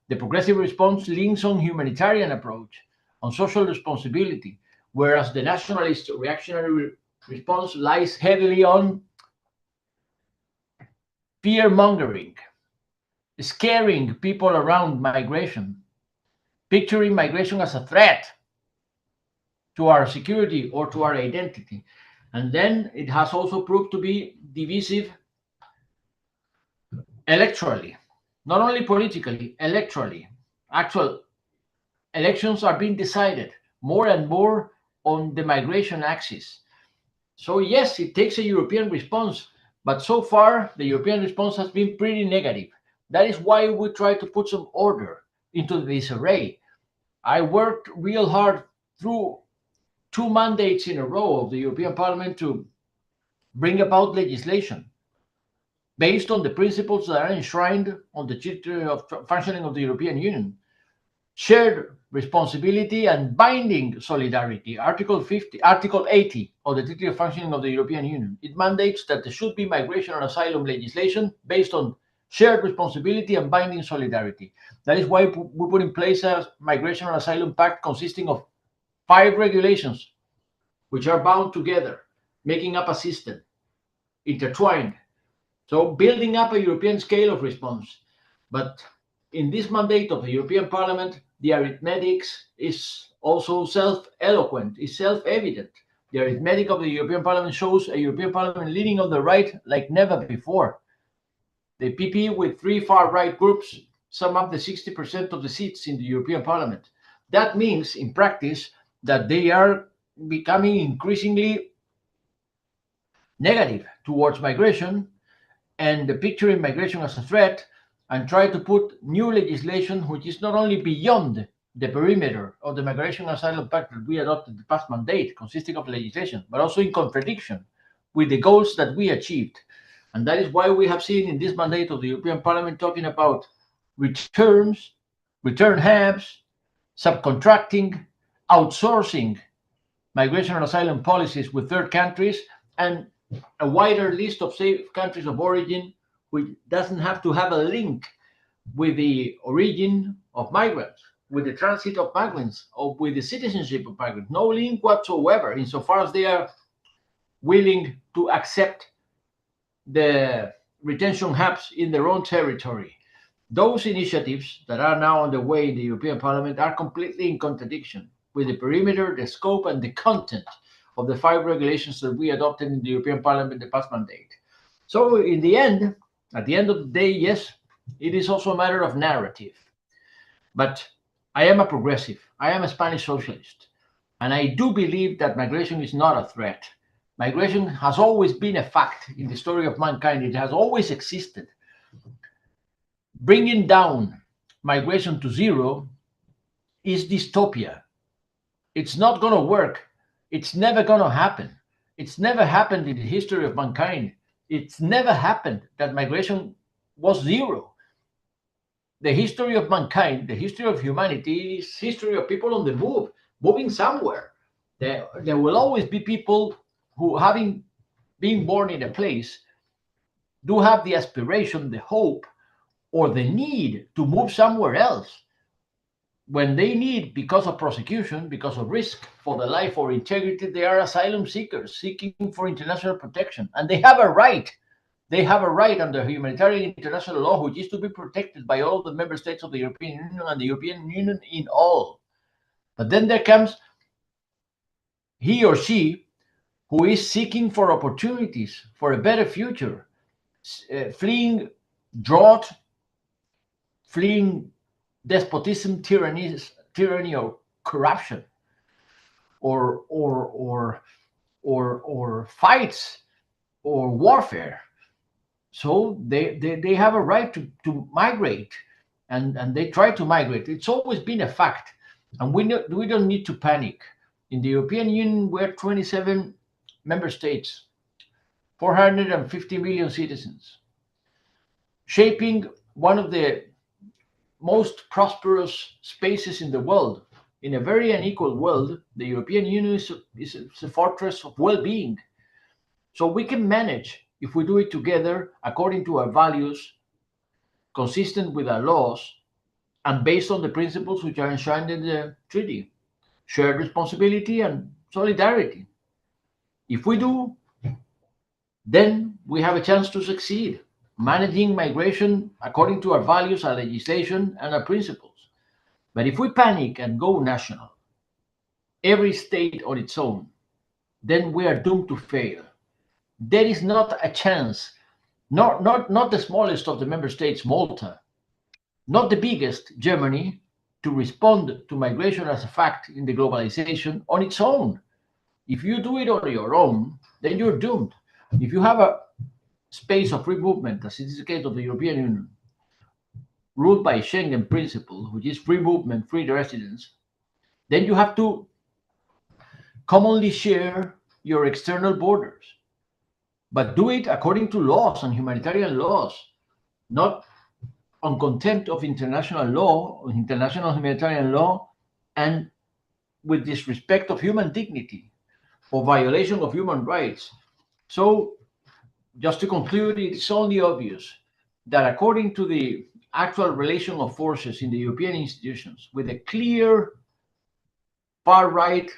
The progressive response leans on humanitarian approach, on social responsibility, whereas the nationalist reactionary response lies heavily on fear-mongering, scaring people around migration, picturing migration as a threat to our security or to our identity. And then it has also proved to be divisive electorally, not only politically, electorally. Actual elections are being decided more and more on the migration axis. So yes, it takes a European response, but so far the European response has been pretty negative. That is why we try to put some order into this array. I worked real hard through 2 mandates in a row of the European Parliament to bring about legislation based on the principles that are enshrined on the Charter of Functioning of the European Union. Shared responsibility and binding solidarity. Article 80 of the Treaty of Functioning of the European Union. It mandates that there should be migration and asylum legislation based on shared responsibility and binding solidarity. That is why we put in place a migration and asylum pact consisting of 5 regulations, which are bound together, making up a system, intertwined. So building up a European scale of response. But in this mandate of the European Parliament, the arithmetics is also self-eloquent, is self-evident. The arithmetic of the European Parliament shows a European Parliament leading on the right like never before. The PP with 3 far-right groups sum up the 60% of the seats in the European Parliament. That means, in practice, that they are becoming increasingly negative towards migration and picturing migration as a threat, and try to put new legislation which is not only beyond the perimeter of the Migration Asylum Pact that we adopted the past mandate, consisting of legislation, but also in contradiction with the goals that we achieved. And that is why we have seen in this mandate of the European Parliament talking about returns, return hubs, subcontracting, outsourcing migration and asylum policies with third countries, and a wider list of safe countries of origin which doesn't have to have a link with the origin of migrants, with the transit of migrants, or with the citizenship of migrants. No link whatsoever, insofar as they are willing to accept the retention hubs in their own territory. Those initiatives that are now on the way in the European Parliament are completely in contradiction with the perimeter, the scope, and the content of the 5 regulations that we adopted in the European Parliament the past mandate. So in the end, at the end of the day, yes, it is also a matter of narrative. But I am a progressive. I am a Spanish socialist. And I do believe that migration is not a threat. Migration has always been a fact in the story of mankind. It has always existed. Bringing down migration to zero is dystopia. It's not going to work. It's never going to happen. It's never happened in the history of mankind. It's never happened that migration was zero. The history of mankind, the history of humanity, is history of people on the move, moving somewhere. There will always be people who, having been born in a place, do have the aspiration, the hope, or the need to move somewhere else. When they need, because of prosecution, because of risk for their life or integrity, they are asylum seekers seeking for international protection. And they have a right. They have a right under humanitarian international law, which is to be protected by all the member states of the European Union and the European Union in all. But then there comes he or she who is seeking for opportunities, for a better future, fleeing drought, fleeing despotism, tyranny, or corruption, or fights, or warfare. So they have a right to migrate, and they try to migrate. It's always been a fact, and we don't need to panic. In the European Union, we're 27 member states, 450 million citizens, shaping one of the most prosperous spaces in the world. In a very unequal world, the European Union is a fortress of well-being. So we can manage if we do it together according to our values, consistent with our laws, and based on the principles which are enshrined in the treaty: shared responsibility and solidarity. If we do, then we have a chance to succeed, managing migration according to our values, our legislation, and our principles. But if we panic and go national, every state on its own, then we are doomed to fail. There is not a chance, not the smallest of the member states, Malta, not the biggest, Germany, to respond to migration as a fact in the globalization on its own. If you do it on your own, then you're doomed. If you have a space of free movement, as is the case of the European Union, ruled by Schengen principle, which is free movement, free residence, then you have to commonly share your external borders, but do it according to laws and humanitarian laws, not on contempt of international law, international humanitarian law, and with disrespect of human dignity or violation of human rights. So, just to conclude, it is only obvious that according to the actual relation of forces in the European institutions, with a clear far right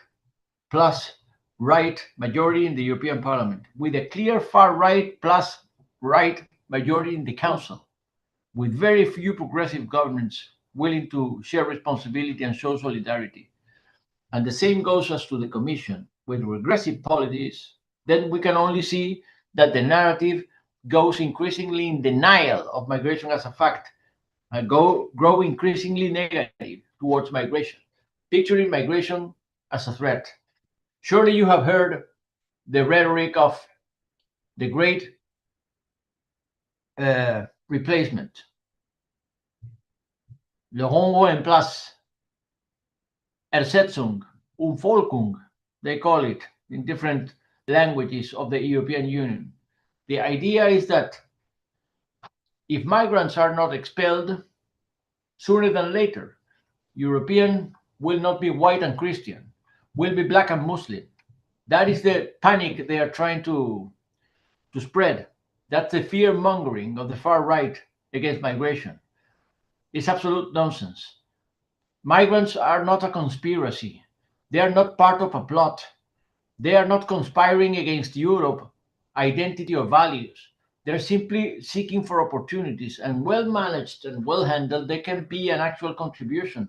plus right majority in the European Parliament, with a clear far right plus right majority in the Council, with very few progressive governments willing to share responsibility and show solidarity, and the same goes as to the Commission, with regressive policies, then we can only see that the narrative goes increasingly in denial of migration as a fact, and grow increasingly negative towards migration, picturing migration as a threat. Surely you have heard the rhetoric of the great replacement. Lerongo en Place, Ersetzung, Umvolkung, they call it in different languages of the European Union. The idea is that if migrants are not expelled, sooner than later, European will not be white and Christian, will be black and Muslim. That is the panic they are trying to spread. That's the fear mongering of the far right against migration. It's absolute nonsense. Migrants are not a conspiracy. They are not part of a plot. They are not conspiring against Europe, identity, or values. They're simply seeking for opportunities, and well managed and well handled, they can be an actual contribution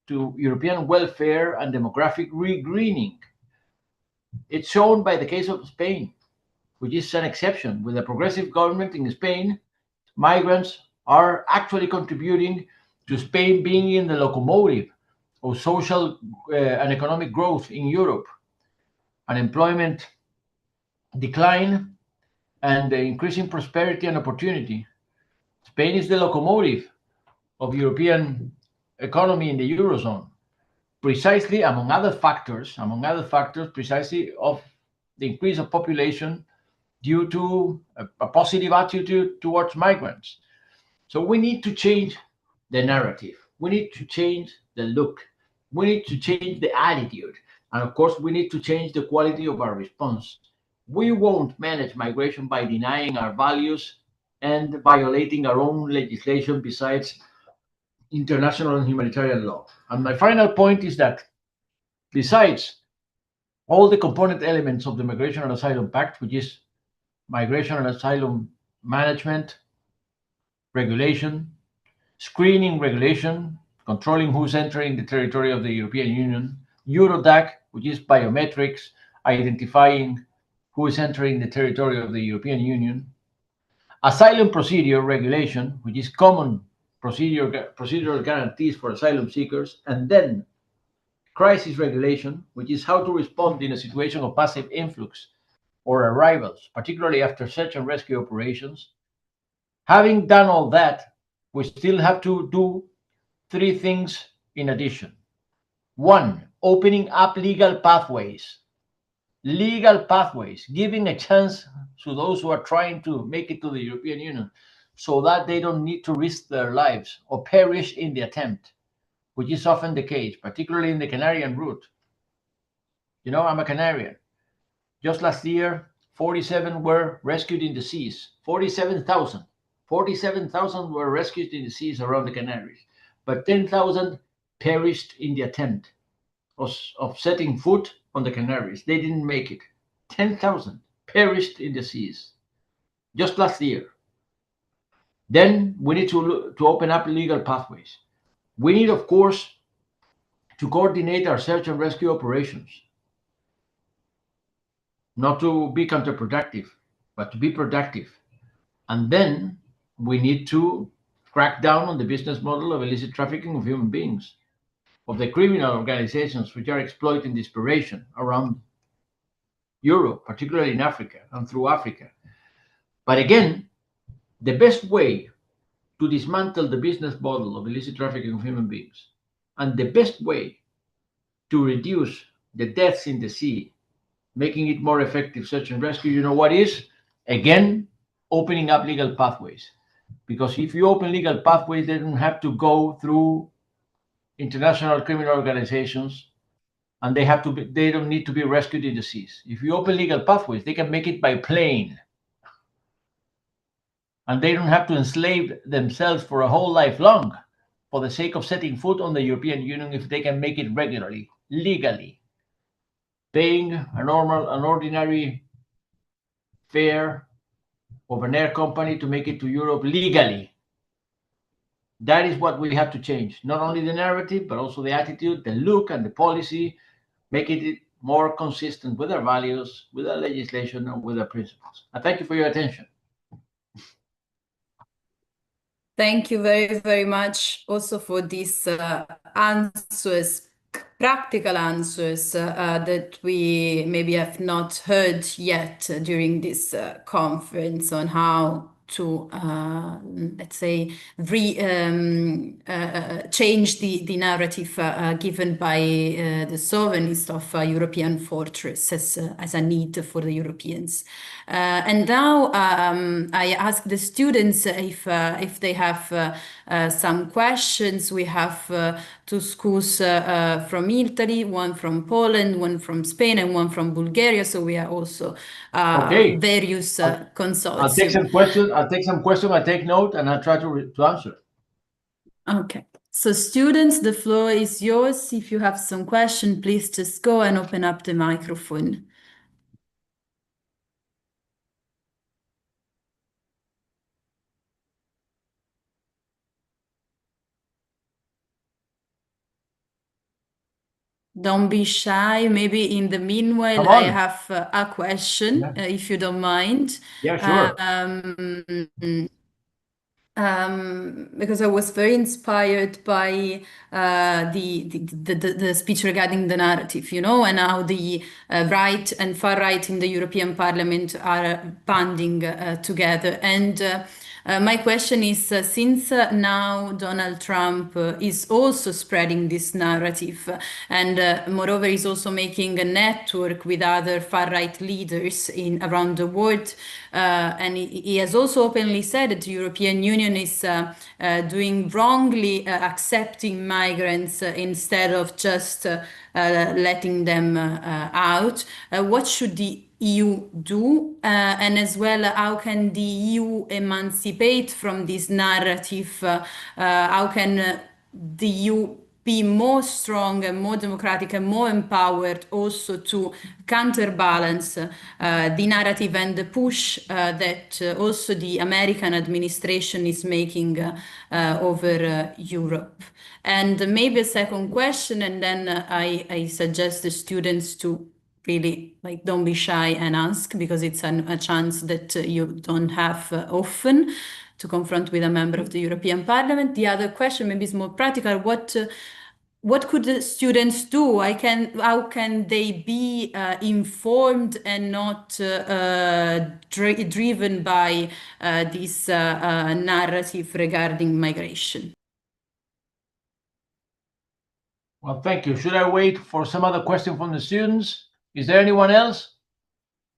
to European welfare and demographic regreening. It's shown by the case of Spain, which is an exception. With a progressive government in Spain, migrants are actually contributing to Spain being in the locomotive of social and economic growth in Europe. Unemployment decline and the increasing prosperity and opportunity. Spain is the locomotive of European economy in the Eurozone, precisely among other factors, precisely of the increase of population due to a positive attitude towards migrants. So we need to change the narrative. We need to change the look. We need to change the attitude. And of course, we need to change the quality of our response. We won't manage migration by denying our values and violating our own legislation besides international and humanitarian law. And my final point is that besides all the component elements of the Migration and Asylum Pact, which is migration and asylum management, regulation, screening regulation, controlling who's entering the territory of the European Union, Eurodac, which is biometrics, identifying who is entering the territory of the European Union, asylum procedure regulation, which is common procedural guarantees for asylum seekers, and then crisis regulation, which is how to respond in a situation of massive influx or arrivals, particularly after search and rescue operations. Having done all that, we still have to do three things in addition. One, opening up legal pathways, giving a chance to those who are trying to make it to the European Union so that they don't need to risk their lives or perish in the attempt, which is often the case, particularly in the Canarian route. You know, I'm a Canarian. Just last year, 47 were rescued in the seas. 47,000 were rescued in the seas around the Canaries, but 10,000 perished in the attempt of setting foot on the Canaries. They didn't make it. 10,000 perished in the seas just last year. Then we need to open up legal pathways. We need, of course, to coordinate our search and rescue operations, not to be counterproductive, but to be productive. And then we need to crack down on the business model of illicit trafficking of human beings, of the criminal organizations which are exploiting desperation around Europe, particularly in Africa and through Africa. But again, the best way to dismantle the business model of illicit trafficking of human beings and the best way to reduce the deaths in the sea, making it more effective search and rescue, you know what is? Again, opening up legal pathways. Because if you open legal pathways, they don't have to go through international criminal organizations, and they don't need to be rescued in the seas. If you open legal pathways, they can make it by plane. And they don't have to enslave themselves for a whole life long for the sake of setting foot on the European Union if they can make it regularly, legally, paying an ordinary fare of an air company to make it to Europe legally. That is what we have to change. Not only the narrative, but also the attitude, the look, and the policy, making it more consistent with our values, with our legislation, and with our principles. I thank you for your attention. Thank you very, very much also for these answers practical answers that we maybe have not heard yet during this conference on how to, let's say, change the narrative given by the sovereignist of European fortress as a need for the Europeans. And now I ask the students if they have some questions. We have two schools from Italy, one from Poland, one from Spain, and one from Bulgaria. So we are also Okay. various I'll take consortium. some questions. I take note, and I'll try to answer. Okay. So students, the floor is yours. If you have some question, please just go and open up the microphone. Don't be shy. Maybe in the meanwhile, Come I on. have a question, Yeah. if you don't mind. Yeah, sure. Because I was very inspired by the speech regarding the narrative, you know, and how the right and far right in the European Parliament are banding together. And my question is, since now Donald Trump is also spreading this narrative, and moreover is also making a network with other far right leaders around the world, and he has also openly said that the European Union is doing wrongly accepting migrants instead of just letting them out. What should the EU do? And as well, how can the EU emancipate from this narrative? How can the EU be more strong and more democratic and more empowered also to counterbalance the narrative and the push that also the American administration is making over Europe. And maybe a second question, and then I suggest the students to really don't be shy and ask, because it's a chance that you don't have often to confront with a member of the European Parliament. The other question maybe is more practical. What could the students do? How can they be informed and not driven by this narrative regarding migration? Well, thank you. Should I wait for some other question from the students? Is there anyone else?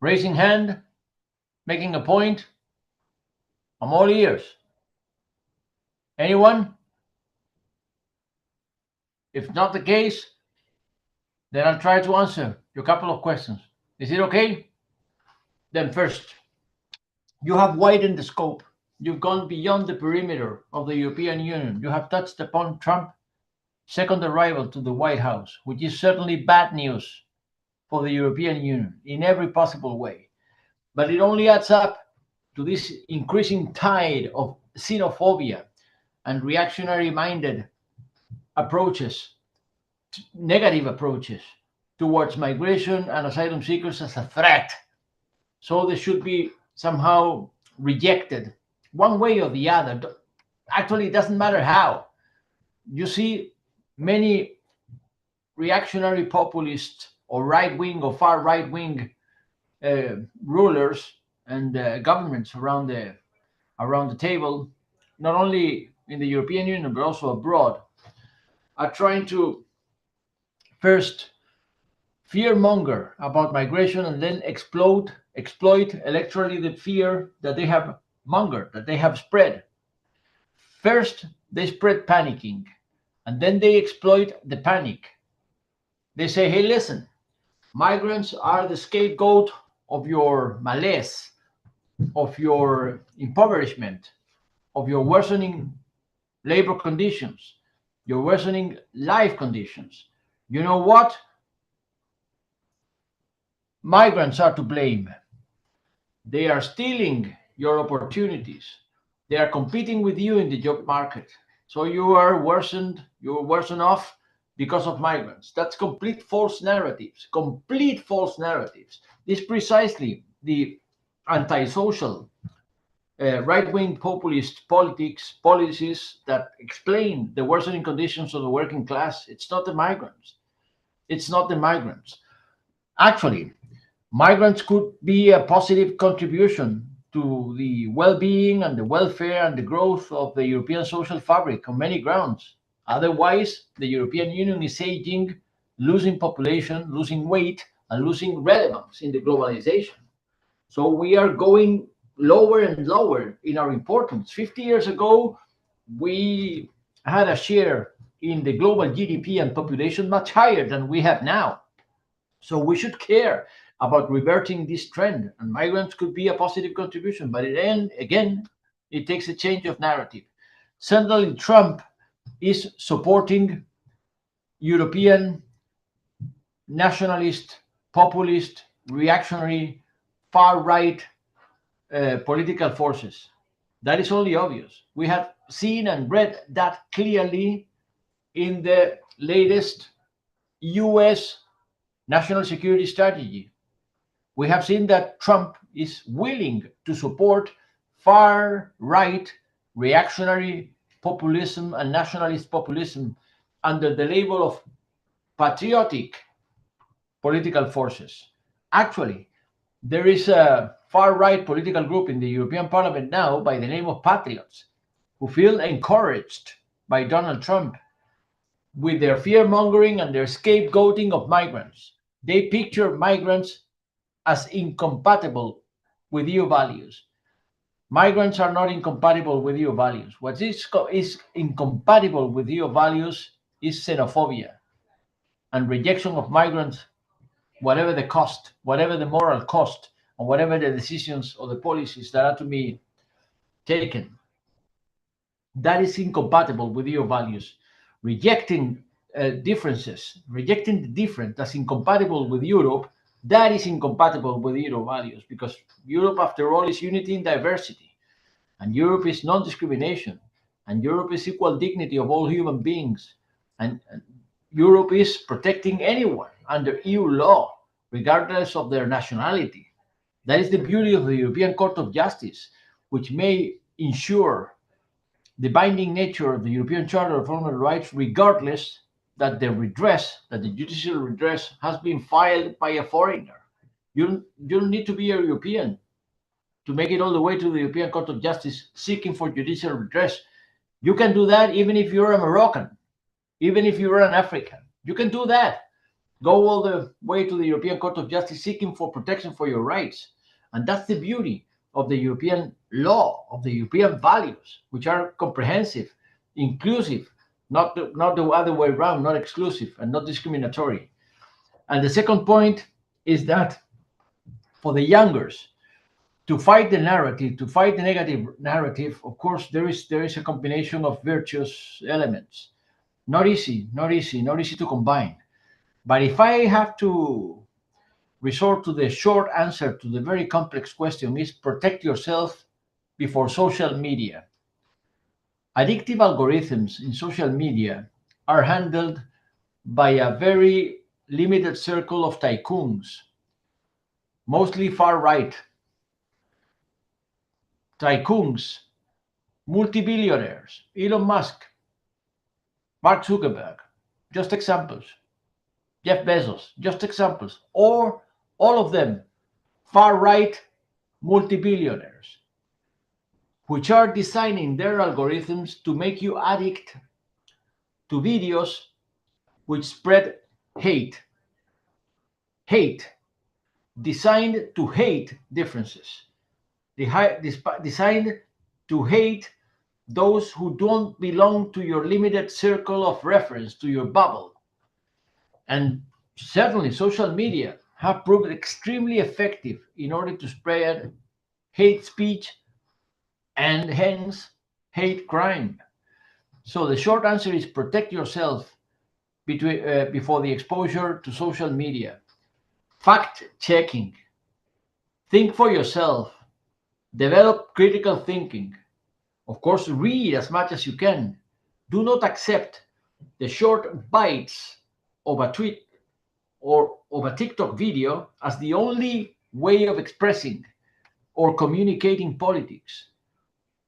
Raising hand, making a point? I'm all ears. Anyone? If not the case, then I'll try to answer your couple of questions. Is it okay? Then first, you have widened the scope. You've gone beyond the perimeter of the European Union. You have touched upon Trump's second arrival to the White House, which is certainly bad news for the European Union in every possible way. But it only adds up to this increasing tide of xenophobia and reactionary-minded approaches, negative approaches towards migration and asylum seekers as a threat. So they should be somehow rejected one way or the other. Actually, it doesn't matter how. You see many reactionary populist or right-wing or far right-wing rulers and governments around the table, not only in the European Union but also abroad, are trying to first fearmonger about migration and then exploit electorally the fear that they have mongered, that they have spread. First, they spread panicking, and then they exploit the panic. They say, hey, listen, migrants are the scapegoat of your malaise, of your impoverishment, of your worsening labor conditions, your worsening life conditions. You know what? Migrants are to blame. They are stealing your opportunities. They are competing with you in the job market. So you're worsen off because of migrants. That's complete false narratives. Complete false narratives. This precisely the antisocial right-wing populist policies that explain the worsening conditions of the working class. It's not the migrants. It's not the migrants. Actually, migrants could be a positive contribution to the well-being and the welfare and the growth of the European social fabric on many grounds. Otherwise, the European Union is aging, losing population, losing weight, and losing relevance in the globalization. So we are going lower and lower in our importance. 50 years ago, we had a share in the global GDP and population much higher than we have now. So we should care about reverting this trend, and migrants could be a positive contribution. But then again, it takes a change of narrative. Certainly, Trump is supporting European nationalist, populist, reactionary, far right political forces. That is only obvious. We have seen and read that clearly in the latest US national security strategy. We have seen that Trump is willing to support far right reactionary populism and nationalist populism under the label of patriotic political forces. Actually, there is a far right political group in the European Parliament now by the name of Patriots who feel encouraged by Donald Trump with their fear mongering and their scapegoating of migrants. They picture migrants as incompatible with EU values. Migrants are not incompatible with EU values. What is incompatible with EU values is xenophobia and rejection of migrants, whatever the cost, whatever the moral cost, and whatever the decisions or the policies that are to be taken. That is incompatible with EU values. Rejecting differences, rejecting the different as incompatible with Europe, that is incompatible with Euro values, because Europe, after all, is unity in diversity, and Europe is non-discrimination, and Europe is equal dignity of all human beings, and Europe is protecting anyone under EU law, regardless of their nationality. That is the beauty of the European Court of Justice, which may ensure the binding nature of the European Charter of Fundamental Rights, regardless that the judicial redress has been filed by a foreigner. You don't need to be a European to make it all the way to the European Court of Justice seeking for judicial redress. You can do that even if you're a Moroccan, even if you're an African. You can do that. Go all the way to the European Court of Justice seeking for protection for your rights. And that's the beauty of the European law, of the European values, which are comprehensive, inclusive, not the other way around, not exclusive and not discriminatory. And the second point is that for the youngers, to fight the narrative, to fight the negative narrative, of course, there is a combination of virtuous elements. Not easy to combine. But if I have to resort to the short answer to the very complex question, is protect yourself before social media. Addictive algorithms in social media are handled by a very limited circle of tycoons, mostly far right. Tycoons, multi-billionaires, Elon Musk, Mark Zuckerberg, just examples. Jeff Bezos, just examples. Or all of them, far right multi-billionaires, which are designing their algorithms to make you addict to videos which spread hate. Hate, designed to hate differences. Designed to hate those who don't belong to your limited circle of reference, to your bubble. And certainly social media have proved extremely effective in order to spread hate speech and hence hate crime. So the short answer is protect yourself before the exposure to social media. Fact checking. Think for yourself. Develop critical thinking. Of course, read as much as you can. Do not accept the short bites of a tweet or of a TikTok video as the only way of expressing or communicating politics.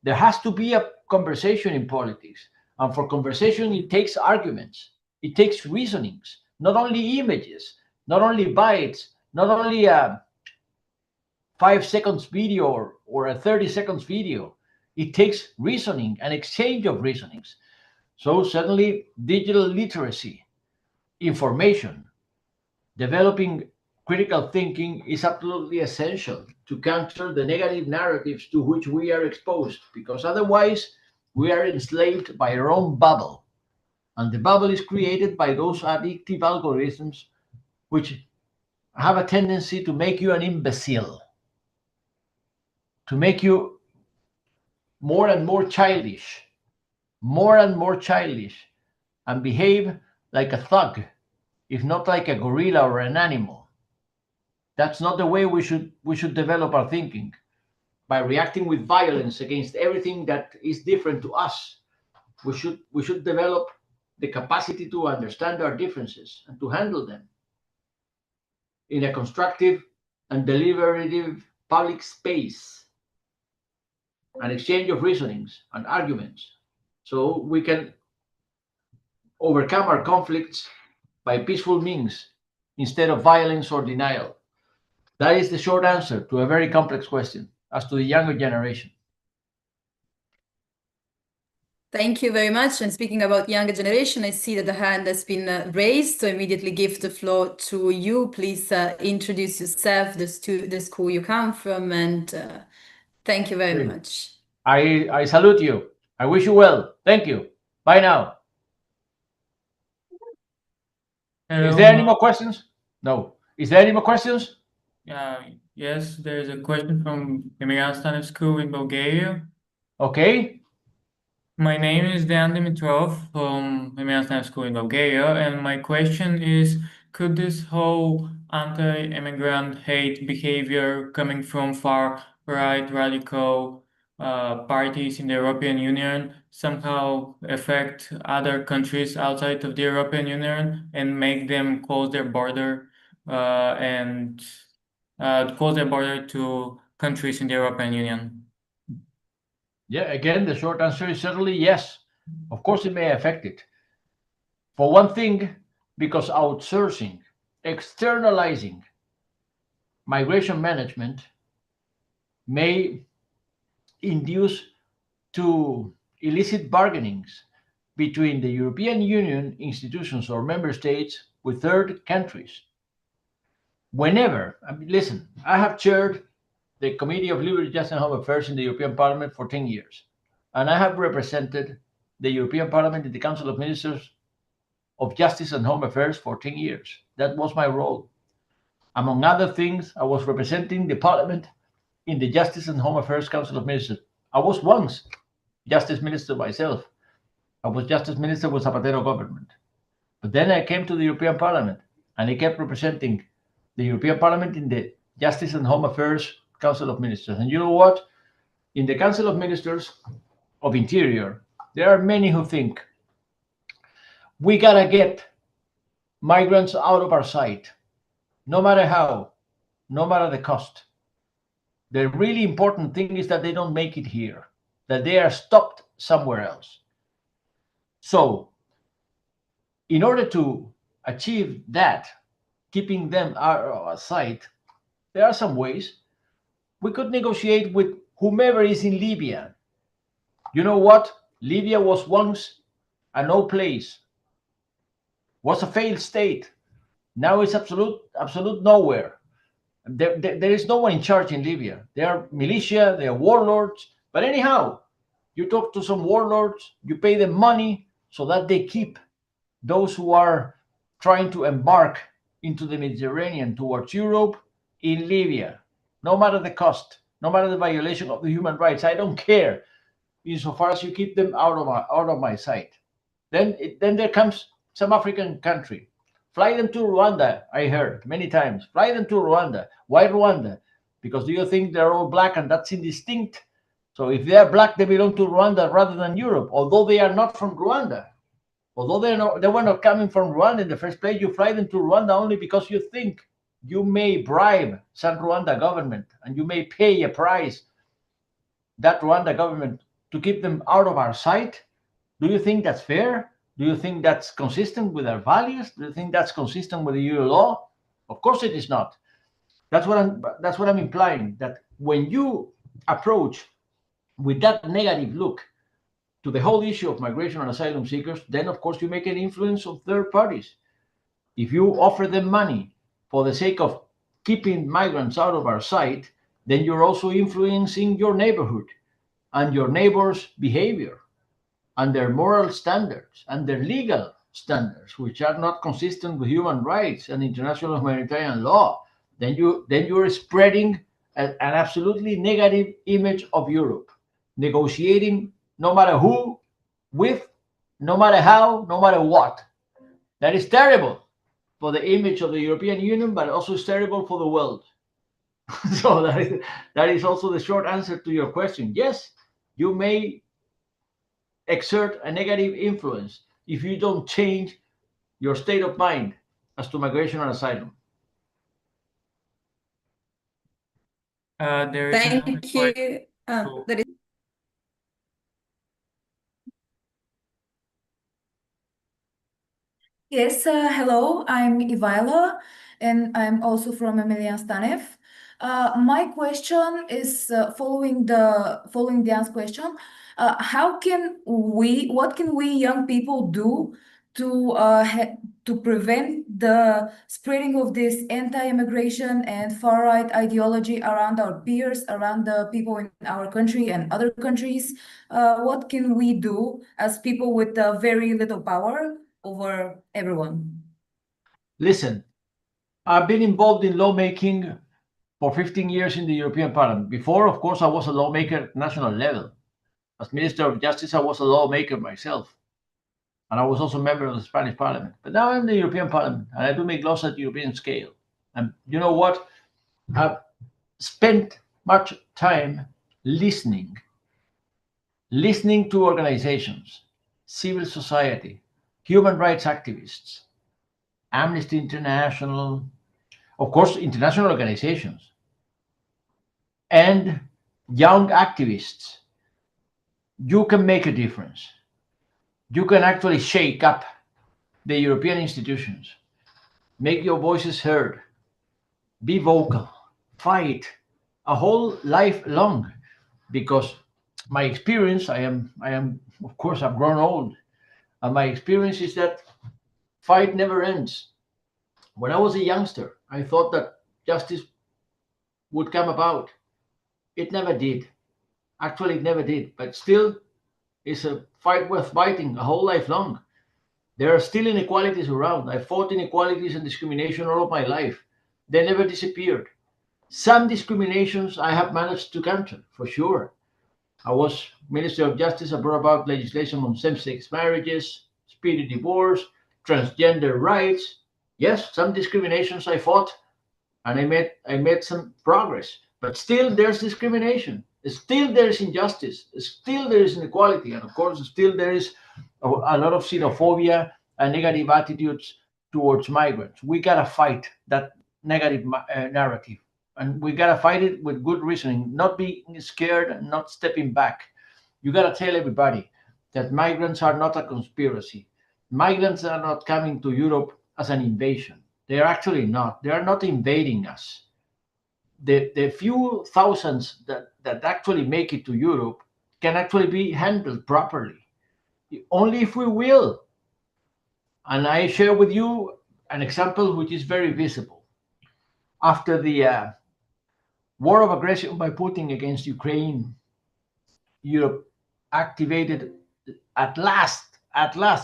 There has to be a conversation in politics. And for conversation, it takes arguments. It takes reasonings. not only images, not only bytes, not only a 5 seconds video or a 30 seconds video. It takes reasoning and exchange of reasonings. So certainly digital literacy, information, developing critical thinking is absolutely essential to counter the negative narratives to which we are exposed, because otherwise we are enslaved by our own bubble. And the bubble is created by those addictive algorithms which have a tendency to make you an imbecile, to make you more and more childish, and behave like a thug, if not like a gorilla or an animal. That's not the way we should develop our thinking, by reacting with violence against everything that is different to us. We should develop the capacity to understand our differences and to handle them in a constructive and deliberative public space, an exchange of reasonings and arguments, so we can overcome our conflicts by peaceful means instead of violence or denial. That is the short answer to a very complex question as to the younger generation. Thank you very much. And speaking about younger generation, I see that the hand has been raised, so immediately give the floor to you. Please introduce yourself, the school you come from, and thank you very much. I salute you. I wish you well. Thank you. Bye now. Hello. Is there any more questions? No. Is there any more questions? Yes, there is a question from Emiran School in Bulgaria. Okay. My name is Dan Dimitrov from Emiran School in Bulgaria, and my question is, could this whole anti-immigrant hate behavior coming from far-right radical parties in the European Union somehow affect other countries outside of the European Union and make them close their border and close their border to countries in the European Union? Yeah, again, the short answer is certainly yes. Of course, it may affect it. For one thing, because outsourcing, externalizing migration management may induce to illicit bargainings between the European Union institutions or member states with third countries. Whenever, listen, I have chaired the Committee of Liberty, Justice and Home Affairs in the European Parliament for 10 years. And I have represented the European Parliament in the Council of Ministers of Justice and Home Affairs for 10 years. That was my role. Among other things, I was representing the Parliament in the Justice and Home Affairs Council of Ministers. I was once Justice Minister myself. I was Justice Minister with Zapatero government. But then I came to the European Parliament and I kept representing the European Parliament in the Justice and Home Affairs Council of Ministers. And you know what? In the Council of Ministers of Interior, there are many who think we gotta get migrants out of our sight, no matter how, no matter the cost. The really important thing is that they don't make it here, that they are stopped somewhere else. So, in order to achieve that, keeping them out of our sight, there are some ways. We could negotiate with whomever is in Libya. You know what? Libya was once a no place, was a failed state. Now it's absolute nowhere. There is no one in charge in Libya. There are militia, there are warlords. But anyhow, you talk to some warlords, you pay them money so that they keep those who are trying to embark into the Mediterranean towards Europe in Libya. No matter the cost, no matter the violation of the human rights, I don't care, insofar as you keep them out of my sight. Then there comes some African country. Fly them to Rwanda, I heard many times. Fly them to Rwanda. Why Rwanda? Because do you think they're all black and that's indistinct? So if they are black, they belong to Rwanda rather than Europe, although they are not from Rwanda. Although they were not coming from Rwanda in the first place, you fly them to Rwanda only because you think you may bribe some Rwanda government and you may pay a price, that Rwanda government, to keep them out of our sight. Do you think that's fair? Do you think that's consistent with our values? Do you think that's consistent with the EU law? Of course it is not. That's what I'm implying, that when you approach with that negative look to the whole issue of migration and asylum seekers, then of course you make an influence on third parties. If you offer them money for the sake of keeping migrants out of our sight, then you're also influencing your neighborhood and your neighbors' behavior and their moral standards and their legal standards, which are not consistent with human rights and international humanitarian law. Then you're spreading an absolutely negative image of Europe, negotiating no matter who, with, no matter how, no matter what. That is terrible for the image of the European Union, but also is terrible for the world. So that is also the short answer to your question. Yes, you may exert a negative influence if you don't change your state of mind as to migration and asylum. There is another Thank question. you. There is Yes, hello, I'm Ivaila, and I'm also from Emilia Stanev. My question is following Dan's question. What can we young people do to prevent the spreading of this anti-immigration and far-right ideology around our peers, around the people in our country and other countries? What can we do as people with very little power over everyone? Listen, I've been involved in lawmaking for 15 years in the European Parliament. Before, of course, I was a lawmaker at national level. As Minister of Justice, I was a lawmaker myself. And I was also a member of the Spanish Parliament. But now I'm in the European Parliament, and I do make laws at European scale. And you know what? I've spent much time listening to organizations, civil society, human rights activists, Amnesty International, of course, international organizations, and young activists. You can make a difference. You can actually shake up the European institutions, make your voices heard, be vocal, fight a whole life long. Because my experience, of course, I've grown old, and my experience is that fight never ends. When I was a youngster, I thought that justice would come about. It never did. Actually, it never did. But still, it's a fight worth fighting a whole life long. There are still inequalities around. I fought inequalities and discrimination all of my life. They never disappeared. Some discriminations I have managed to counter, for sure. I was Minister of Justice. I brought about legislation on same-sex marriages, speedy divorce, transgender rights. Yes, some discriminations I fought, and I made some progress. But still, there's discrimination. Still, there's injustice. Still, there is inequality, and of course, still there is a lot of xenophobia and negative attitudes towards migrants. We gotta fight that negative narrative, and we gotta fight it with good reasoning, not being scared and not stepping back. You gotta tell everybody that migrants are not a conspiracy. Migrants are not coming to Europe as an invasion. They are actually not. They are not invading us. The few thousands that actually make it to Europe can actually be handled properly, only if we will. And I share with you an example which is very visible. After the war of aggression by Putin against Ukraine, Europe activated at last,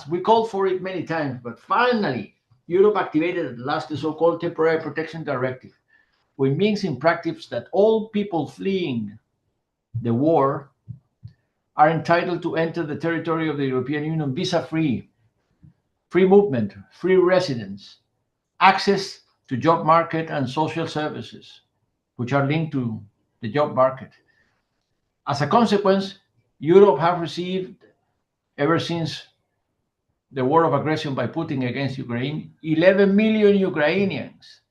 we called for it many times, but finally, Europe activated at last the so-called Temporary Protection Directive, which means in practice that all people fleeing the war are entitled to enter the territory of the European Union visa-free, free movement, free residence, access to job market and social services, which are linked to the job market. As a consequence, Europe have received, ever since the war of aggression by Putin against Ukraine, 11 million Ukrainians.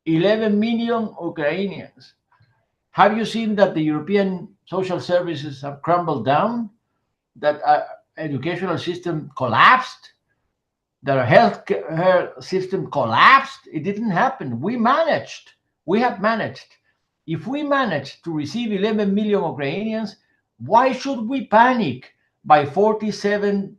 11 million Ukrainians. Have you seen that the European social services have crumbled down? That our educational system collapsed? that our healthcare system collapsed. It didn't happen. We managed. We have managed. If we managed to receive 11 million Ukrainians, why should we panic by 47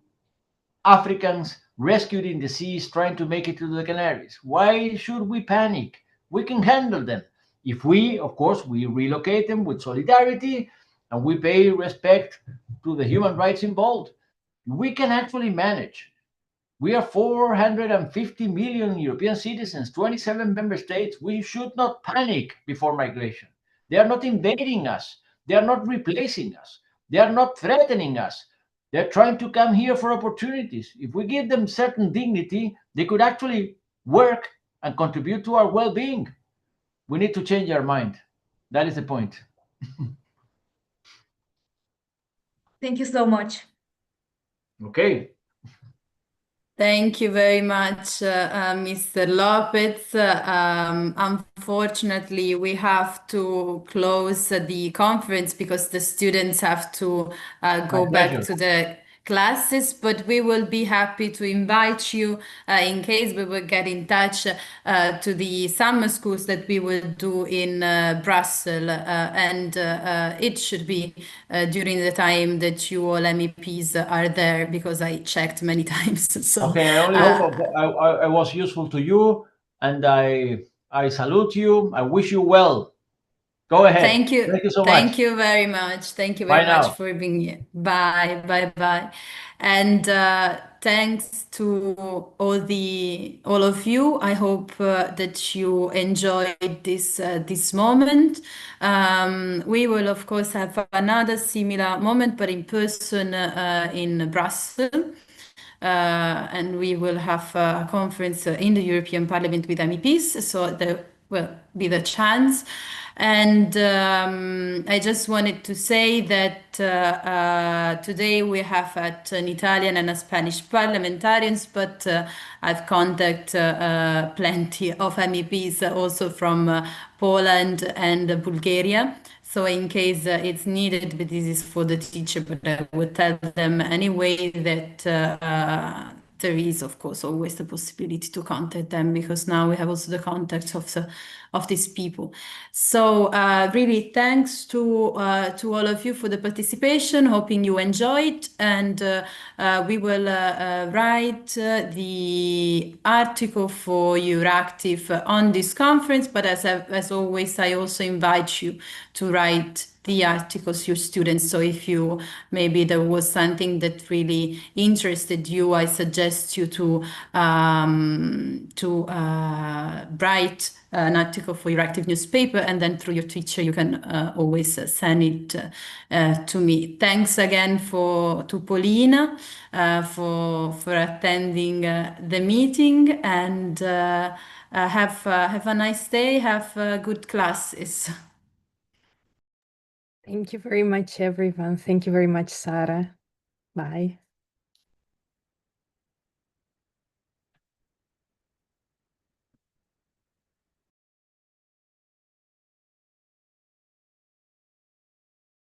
Africans rescued in the seas trying to make it to the Canaries? Why should we panic? We can handle them. If we, of course, we relocate them with solidarity and we pay respect to the human rights involved, we can actually manage. We are 450 million European citizens, 27 member states. We should not panic before migration. They are not invading us. They are not replacing us. They are not threatening us. They're trying to come here for opportunities. If we give them certain dignity, they could actually work and contribute to our well being. We need to change our mind. That is the point. Thank you so much. Okay. Thank you very much, Mr. Lopez. Unfortunately, we have to close the conference because the students have to go back pleasure. to the classes, but we will be happy to invite you in case we will get in touch to the summer schools that we will do in Brussels, and it should be during the time that you all MEPs are there, because I checked many times. So Okay, I only hope I was useful to you, and I salute you. I wish you well. Go ahead. Thank you. Thank you so much. Thank you very much. Thank you Bye very much now. for being here. Bye, bye, bye. And thanks to all of you. I hope that you enjoyed this moment. We will of course have another similar moment, but in person in Brussels. And we will have a conference in the European Parliament with MEPs, so there will be the chance. And I just wanted to say that today we have an Italian and a Spanish parliamentarians, but I've contacted plenty of MEPs also from Poland and Bulgaria. So in case it's needed, but this is for the teacher, but I would tell them anyway that there is, of course, always the possibility to contact them, because now we have also the contacts of these people. So really thanks to all of you for the participation, hoping you enjoyed, and we will write the article for Euractiv on this conference, but as always, I also invite you to write the articles, your students. So if you, maybe there was something that really interested you, I suggest you to write an article for your active newspaper, and then through your teacher you can always send it to me. Thanks again to Paulina for attending the meeting, and have a nice day, have good classes. Thank you very much, everyone. Thank you very much, Sarah. Bye.